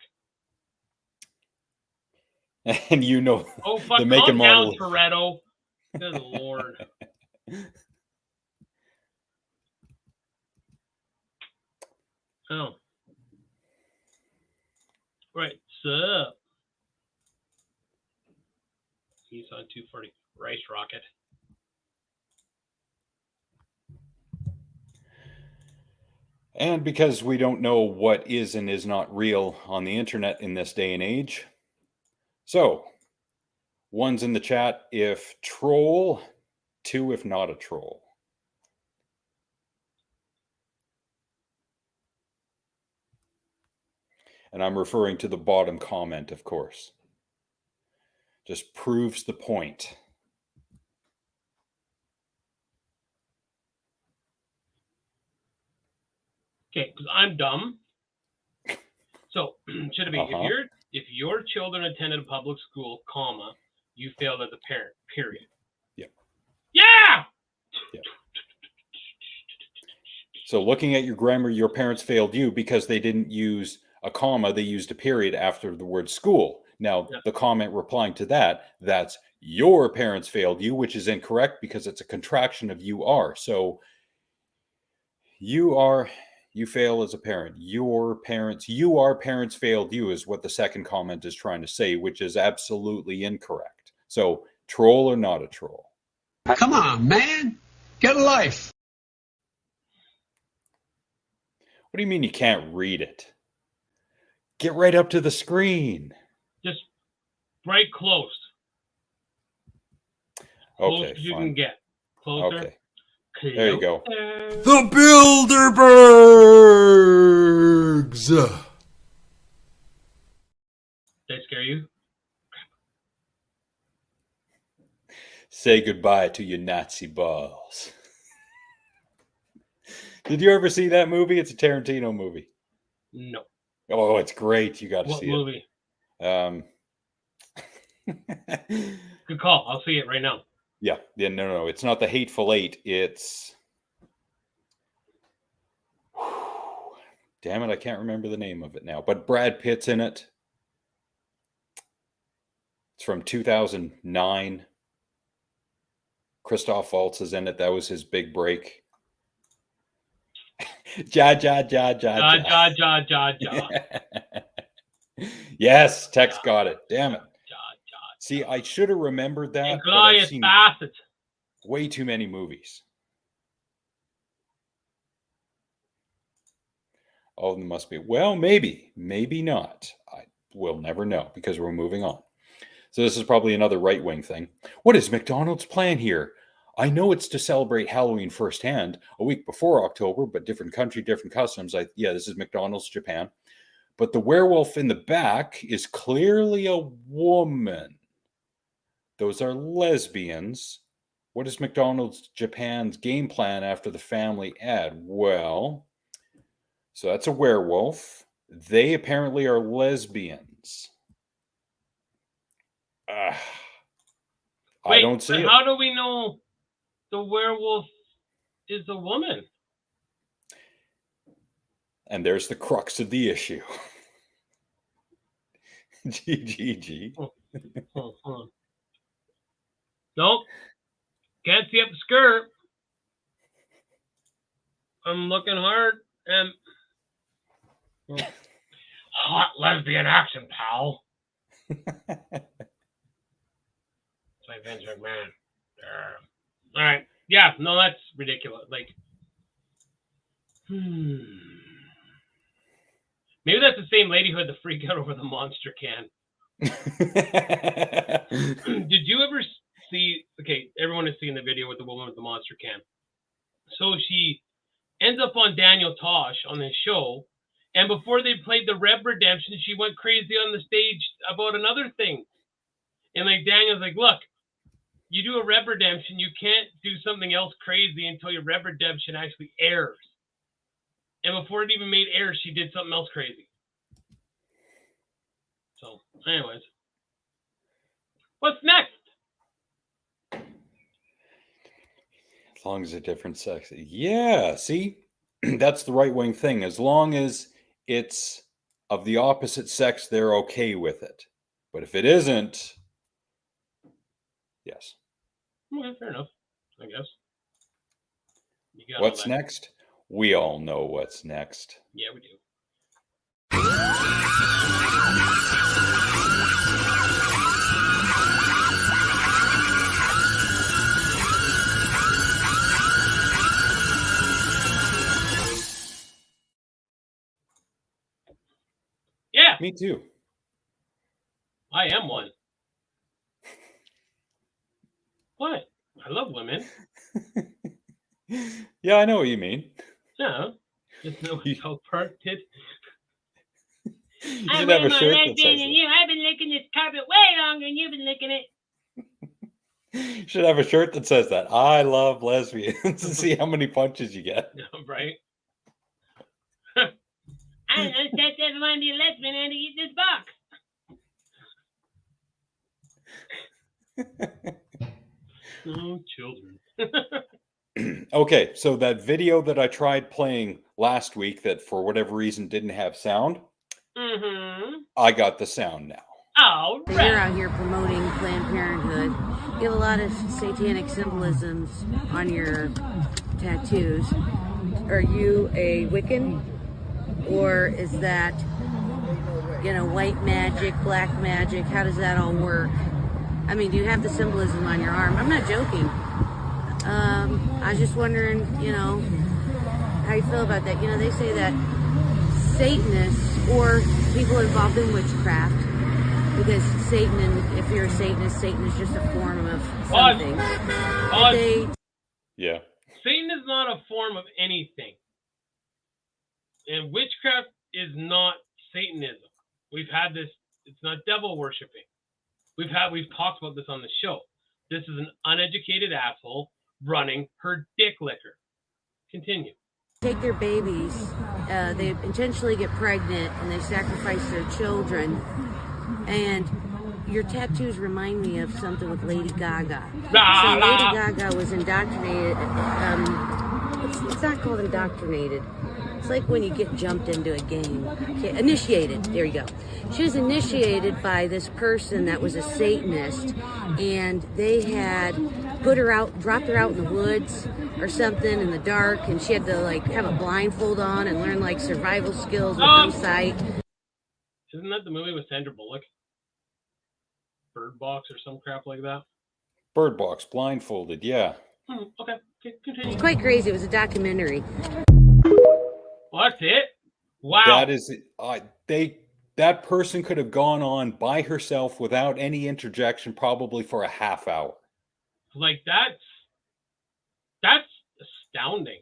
And you know fuck, the make and model. Calm down, Toretto. Good Lord. Oh. Right, so. He's on 240. Rice rocket. And because we don't know what is and is not real on the internet in this day and age. So, one's in the chat if troll, two if not a troll. And I'm referring to the bottom comment, of course. Just proves the point. Okay, because I'm dumb. So should it be if your children attended a public school, comma, you failed as a parent, period. Yeah. Yeah. Yeah. So looking at your grammar, your parents failed you because they didn't use a comma, they used a period after the word school. Now, the comment replying to that, that's your parents failed you, which is incorrect because it's a contraction of you are. So you fail as a parent. Your parents failed you is what the second comment is trying to say, which is absolutely incorrect. So troll or not a troll? Come on, man. Get a life. What do you mean you can't read it? Get right up to the screen. Just right close. Okay, close you fine. can get. Closer. Okay. There you go. The Bilderbergs! Did I scare you? Say goodbye to your Nazi balls. Did you ever see that movie? It's a Tarantino movie. No. Oh, it's great. You got to see movie? it. Good call. I'll see it right now. Yeah, no, it's not the Hateful Eight. It's damn it, I can't remember the name of it now. But Brad Pitt's in it. It's from 2009. Christoph Waltz is in it. That was his big break. Ja. Yes, Tex got it. Damn it. See, I should have remembered that. But I've seen way too many movies. All of them must be. Well, maybe not. We'll never know because we're moving on. So this is probably another right-wing thing. What is McDonald's plan here? I know it's to celebrate Halloween firsthand, a week before October, but different country, different customs. Yeah, this is McDonald's Japan. But the werewolf in the back is clearly a woman. Those are lesbians. What is McDonald's Japan's game plan after the family ad? Well, so that's a werewolf. They apparently are lesbians. I don't see it. How do we know the werewolf is a woman? And there's the crux of the issue. GGG. Nope. Can't see up the skirt. I'm looking hard and hot lesbian action, pal. Like Vince McMahon. All right. Yeah, no, that's ridiculous. Like, maybe that's the same lady who had the freak out over the monster can. Did you ever see? Okay, everyone has seen the video with the woman with the monster can. So she ends up on Daniel Tosh on this show, and before they played the Reb Redemption, she went crazy on the stage about another thing. And like Daniel's like, look, you do a Reb Redemption, you can't do something else crazy until your Reb Redemption actually airs. And before it even made air, she did something else crazy. So, anyways. What's next? As long as a different sex. Yeah, see? That's the right-wing thing. As long as it's of the opposite sex, they're okay with it. But if it isn't, yes. Okay, fair enough, I guess. What's next? We all know what's next. Yeah, we do. Yeah. Me too. I am one. What? I love women. Yeah, I know what you mean. Yeah. Just know how part did. I'm wearing my leg than you. I've been licking this carpet way longer than you've been licking it. You should have a shirt that says that. I love lesbians. And see how many punches you get. Right. I just ever want to be a lesbian and to eat this box. Oh, children. Okay, so that video that I tried playing last week that for whatever reason didn't have sound, I got the sound now. All right. You're out here promoting Planned Parenthood. You have a lot of satanic symbolisms on your tattoos. Are you a Wiccan? Or is that, white magic, black magic? How does that all work? I mean, do you have the symbolism on your arm? I'm not joking. I was just wondering, how you feel about that. They say that Satanists or people involved in witchcraft, because if you're a Satanist, Satan is just a form of something. Yeah. Satan is not a form of anything. And witchcraft is not Satanism. We've had this. It's not devil worshiping. We've talked about this on the show. This is an uneducated asshole running her dick licker. Continue. Take their babies. They intentionally get pregnant and they sacrifice their children. And your tattoos remind me of something with Lady Gaga. La, So la. Lady Gaga was indoctrinated. It's not called indoctrinated. It's like when you get jumped into a game. Okay, initiated. There you go. She was initiated by this person that was a Satanist, and they had put her out, dropped her out in the woods or something in the dark, and she had to like have a blindfold on and learn like survival skills with no sight. Isn't that the movie with Sandra Bullock? Bird Box or some crap like that? Bird Box, blindfolded, yeah. Okay, continue. It's quite crazy. It was a documentary. Well, that's it? Wow. That is, that person could have gone on by herself without any interjection, probably for a half hour. Like, that's astounding.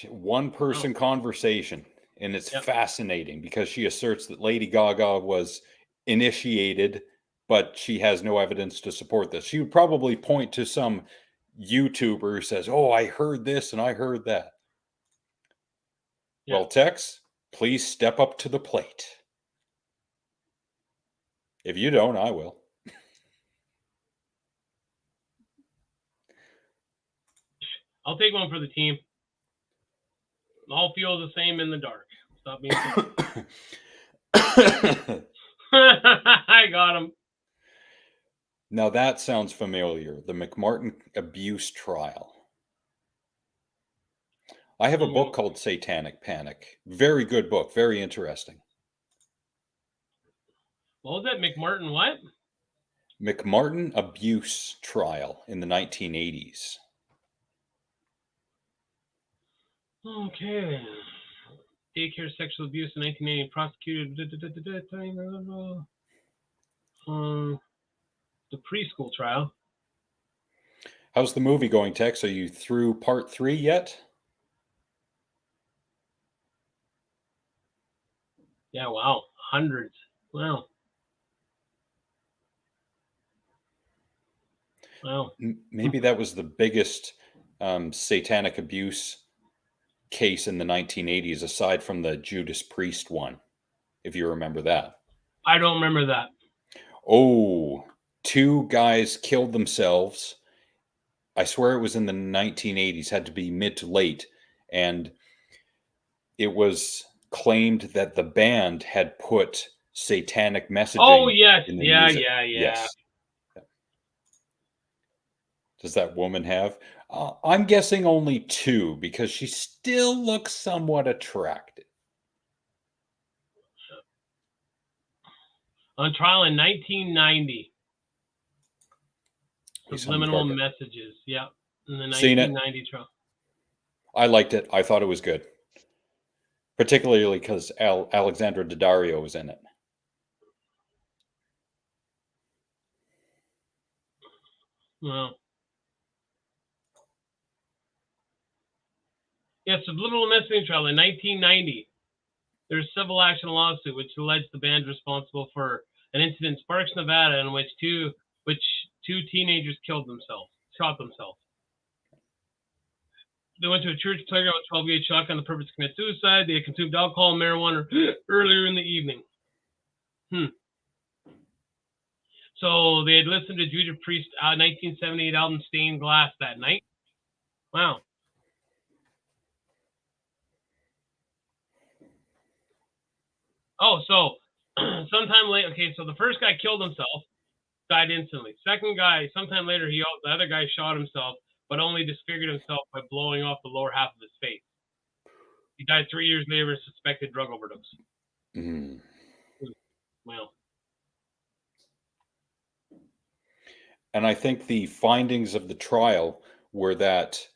One person conversation, and it's fascinating because she asserts that Lady Gaga was initiated, but she has no evidence to support this. She would probably point to some YouTuber who says, "Oh, I heard this and I heard that." Well, Tex, please step up to the plate. If you don't, I will. I'll take one for the team. All feel the same in the dark. Stop being I got him. Now that sounds familiar. The McMartin abuse trial. I have a book called Satanic Panic. Very good book. Very interesting. What was that? McMartin what? McMartin abuse trial in the 1980s. Okay. Daycare sexual abuse in 1980 prosecuted. The preschool trial. How's the movie going, Tex? Are you through part 3 yet? Yeah, wow. Hundreds. Wow. Wow. Maybe that was the biggest satanic abuse case in the 1980s, aside from the Judas Priest one, if you remember that. I don't remember that. Oh, 2 guys killed themselves. I swear it was in the 1980s, had to be mid to late. And it was claimed that the band had put satanic messaging in the music. Yes. Does that woman have? I'm guessing only 2 because she still looks somewhat attractive. On trial in 1990. Subliminal messages. Yeah. In the 1990 trial. I liked it. I thought it was good. Particularly because Alexandra Daddario was in it. Well. Yeah, subliminal messaging trial in 1990. There's a civil action lawsuit which alleged the band responsible for an incident in Sparks, Nevada, in which two teenagers shot themselves. They went to a church playground with 12 gauge shotgun on the purpose to commit suicide. They had consumed alcohol and marijuana earlier in the evening. So they had listened to Judas Priest's 1978 album Stained Glass that night. Wow. Oh, so sometime later, okay, so the first guy killed himself, died instantly. Second guy, sometime later, the other guy shot himself, but only disfigured himself by blowing off the lower half of his face. He died 3 years later of suspected drug overdose. Well. And I think the findings of the trial were that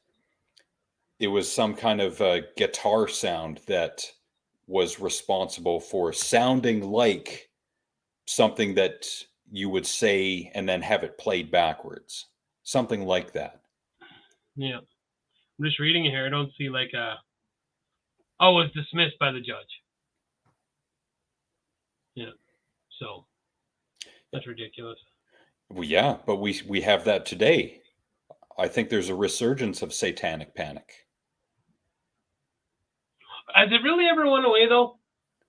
it was some kind of guitar sound that was responsible for sounding like something that you would say and then have it played backwards. Something like that. Yeah. I'm just reading it here. I don't see like a... Oh, it was dismissed by the judge. Yeah. So, that's ridiculous. Well, yeah, but we have that today. I think there's a resurgence of satanic panic. Has it really ever went away, though?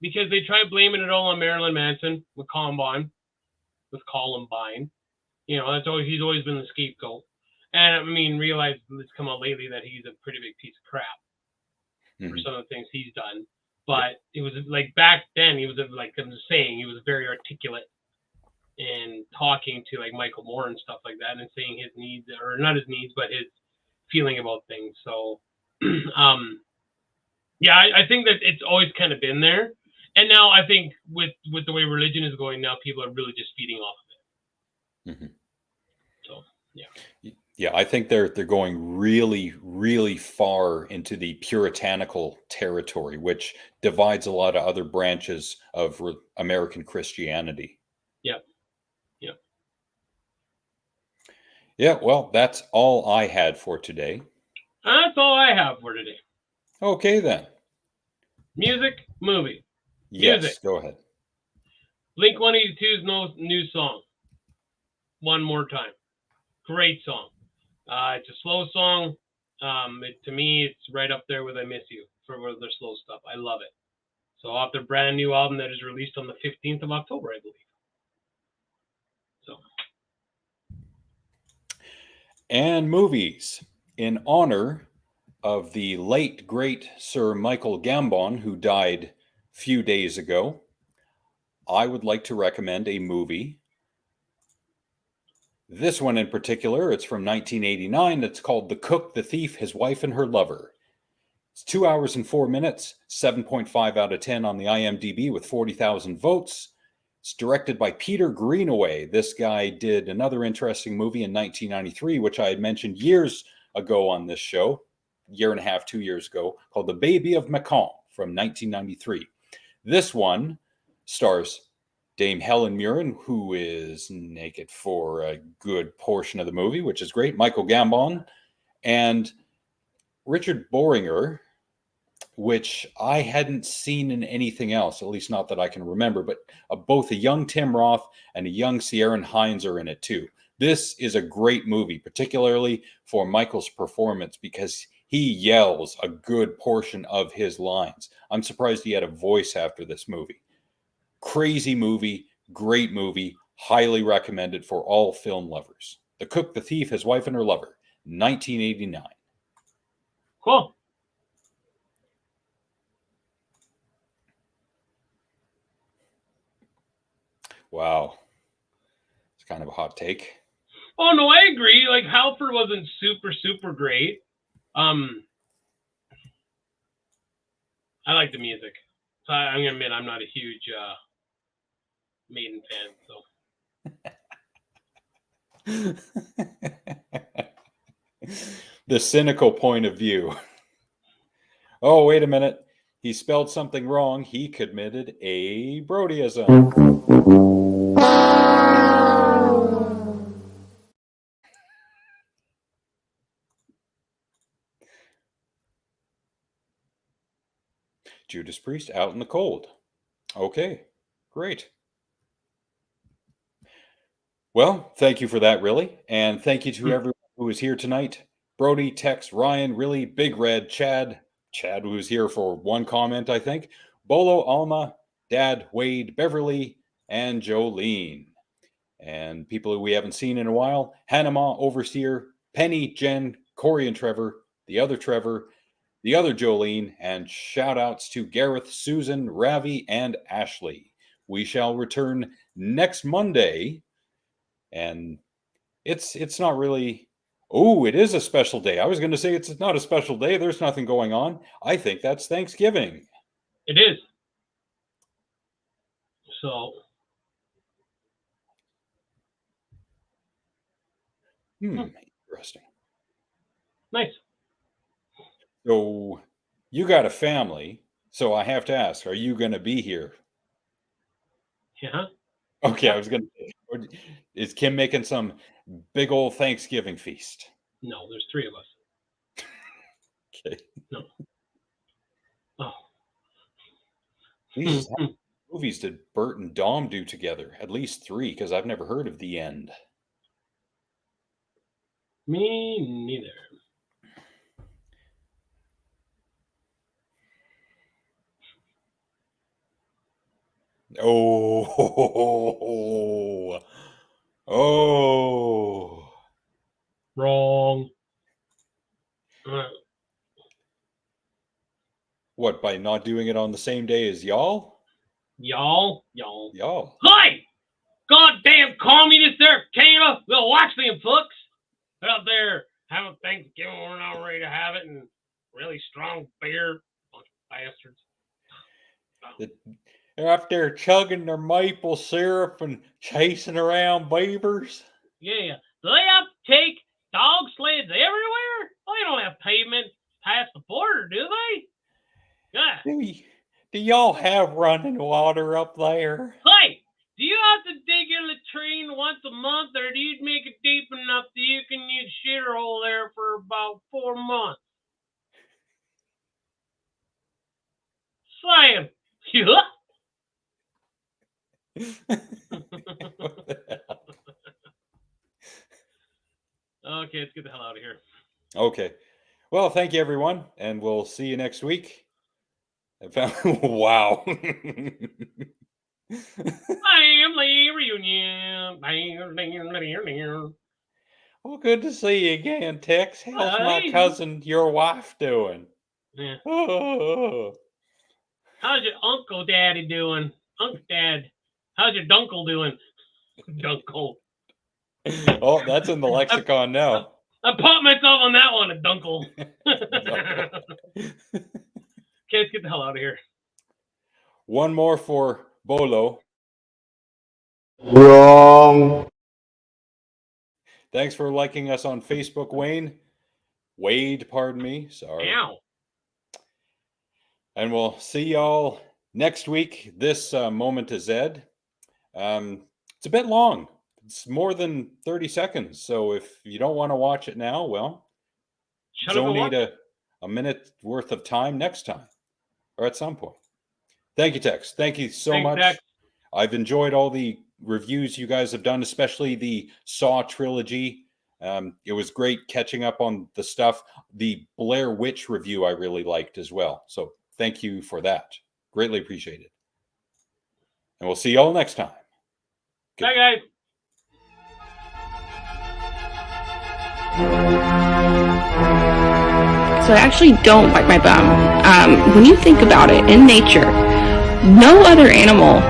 because they try blaming it all on Marilyn Manson with Columbine. You know, he's always been the scapegoat. And I mean, realize it's come out lately that he's a pretty big piece of crap for some of the things he's done. But it was like back then, he was like I'm saying, he was very articulate in talking to like Michael Moore and stuff like that, and saying his needs, or not his needs, but his feeling about things. So, yeah, I think that it's always kind of been there. And now I think with the way religion is going now, people are really just feeding off of it. So, yeah. Yeah, I think they're going really, really far into the puritanical territory, which divides a lot of other branches of American Christianity. Yep. Yep. Yeah, well, that's all I had for today. That's all I have for today. Okay, then. Music, movie. Yes, Music. go ahead. Blink-182's new song. One More Time. Great song. It's a slow song. To me, it's right up there with I Miss You for their slow stuff. I love it. So off their brand new album that is released on the 15th of October, I believe. So. And movies. In honor of the late, great Sir Michael Gambon, who died a few days ago, I would like to recommend a movie. This one in particular, it's from 1989. It's called The Cook, the Thief, His Wife, and Her Lover. It's 2 hours and 4 minutes, 7.5 out of 10 on the IMDb with 40,000 votes. It's directed by Peter Greenaway. This guy did another interesting movie in 1993, which I had mentioned years ago on this show, year and a half, 2 years ago, called The Baby of Macon from 1993. This one stars Dame Helen Mirren, who is naked for a good portion of the movie, which is great. Michael Gambon and Richard Bohringer, which I hadn't seen in anything else, at least not that I can remember, but both a young Tim Roth and a young Ciarán Hinds are in it too. This is a great movie, particularly for Michael's performance, because he yells a good portion of his lines. I'm surprised he had a voice after this movie. Crazy movie, great movie, highly recommended for all film lovers. The Cook, the Thief, His Wife, and Her Lover, 1989. Cool. Wow. It's kind of a hot take. Oh, no, I agree. Like, Halford wasn't super great. I like the music. So I'm going to admit I'm not a huge Maiden fan. So. The cynical point of view. Oh, wait a minute. He spelled something wrong. He committed a Brodyism. Judas Priest out in the cold. Okay, great. Well, thank you for that, really. And thank you to everyone who is here tonight. Brody, Tex, Ryan, really, Big Red, Chad, who was here for one comment, I think, Bolo, Alma, Dad, Wade, Beverly, and Jolene. And people who we haven't seen in a while, Hanama, Overseer, Penny, Jen, Corey and Trevor, the other Jolene, and shout outs to Gareth, Susan, Ravi, and Ashley. We shall return next Monday, and it's not really, it is a special day. I was going to say it's not a special day. There's nothing going on. I think that's Thanksgiving. It is. So. Interesting. Nice. So you got a family, so I have to ask, are you going to be here? Yeah. Okay, I was going to. Is Kim making some big old Thanksgiving feast? No, there's 3 of us. Okay. No. Oh. Jesus, how many movies did Bert and Dom do together? At least 3, because I've never heard of The End. Me neither. Oh. Oh. Wrong. What, by not doing it on the same day as y'all? Y'all. Hi! Goddamn communist there, Canada! We'll watch the influx. They're out there having Thanksgiving, we're not ready to have it, and really strong beer. Bunch of bastards. They're up there chugging their maple syrup and chasing around beavers. Yeah. Do they have to take dog sleds everywhere? Well, they don't have pavement past the border, do they? Yeah. Do y'all have running water up there? Hey, do you have to dig your latrine once a month, or do you make it deep enough that you can use shitter hole there for about 4 months? Slam. Okay, let's get the hell out of here. Okay. Well, thank you, everyone, and we'll see you next week. Wow. Family reunion. Well, good to see you again, Tex. How's my Hey. cousin, your wife, doing? Yeah. Oh. How's your Uncle Daddy doing? Uncle Dad. How's your Dunkle doing? Dunkle. Oh, that's in the lexicon now. I popped myself on that one, a Dunkle. Okay, let's get the hell out of here. One more for Bolo. Wrong. Thanks for liking us on Facebook, Wade, pardon me. Sorry. Ow. And we'll see y'all next week. This Moment to Zed. It's a bit long. It's more than 30 seconds. So if you don't want to watch it now, well, donate a minute worth of time next time or at some point. Thank you, Tex. Thank you so much. Tex. I've enjoyed all the reviews you guys have done, especially the Saw trilogy. It was great catching up on the stuff. The Blair Witch review I really liked as well. So thank you for that. Greatly appreciated. And we'll see you all next time. Bye, guys. So I actually don't wipe my bum. When you think about it, in nature, no other animal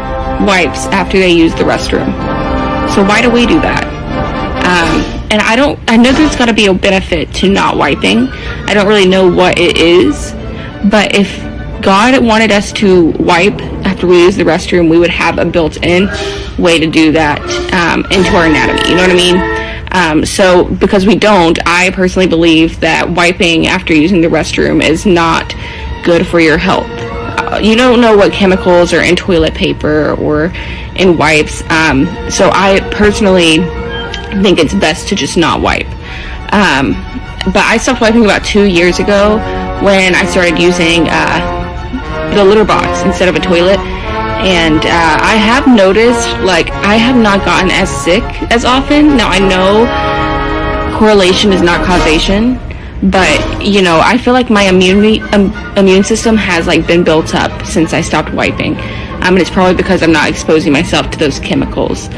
wipes after they use the restroom. So why do we do that? And I know there's got to be a benefit to not wiping. I don't really know what it is, but if God wanted us to wipe after we use the restroom, we would have a built-in way to do that into our anatomy. You know what I mean? So because we don't, I personally believe that wiping after using the restroom is not good for your health. You don't know what chemicals are in toilet paper or in wipes. So I personally think it's best to just not wipe. But I stopped wiping about 2 years ago when I started using the litter box instead of a toilet. And I have noticed, like, I have not gotten as sick as often. Now, I know correlation is not causation, but, you know, I feel like my immune system has, like, been built up since I stopped wiping. And it's probably because I'm not exposing myself to those chemicals.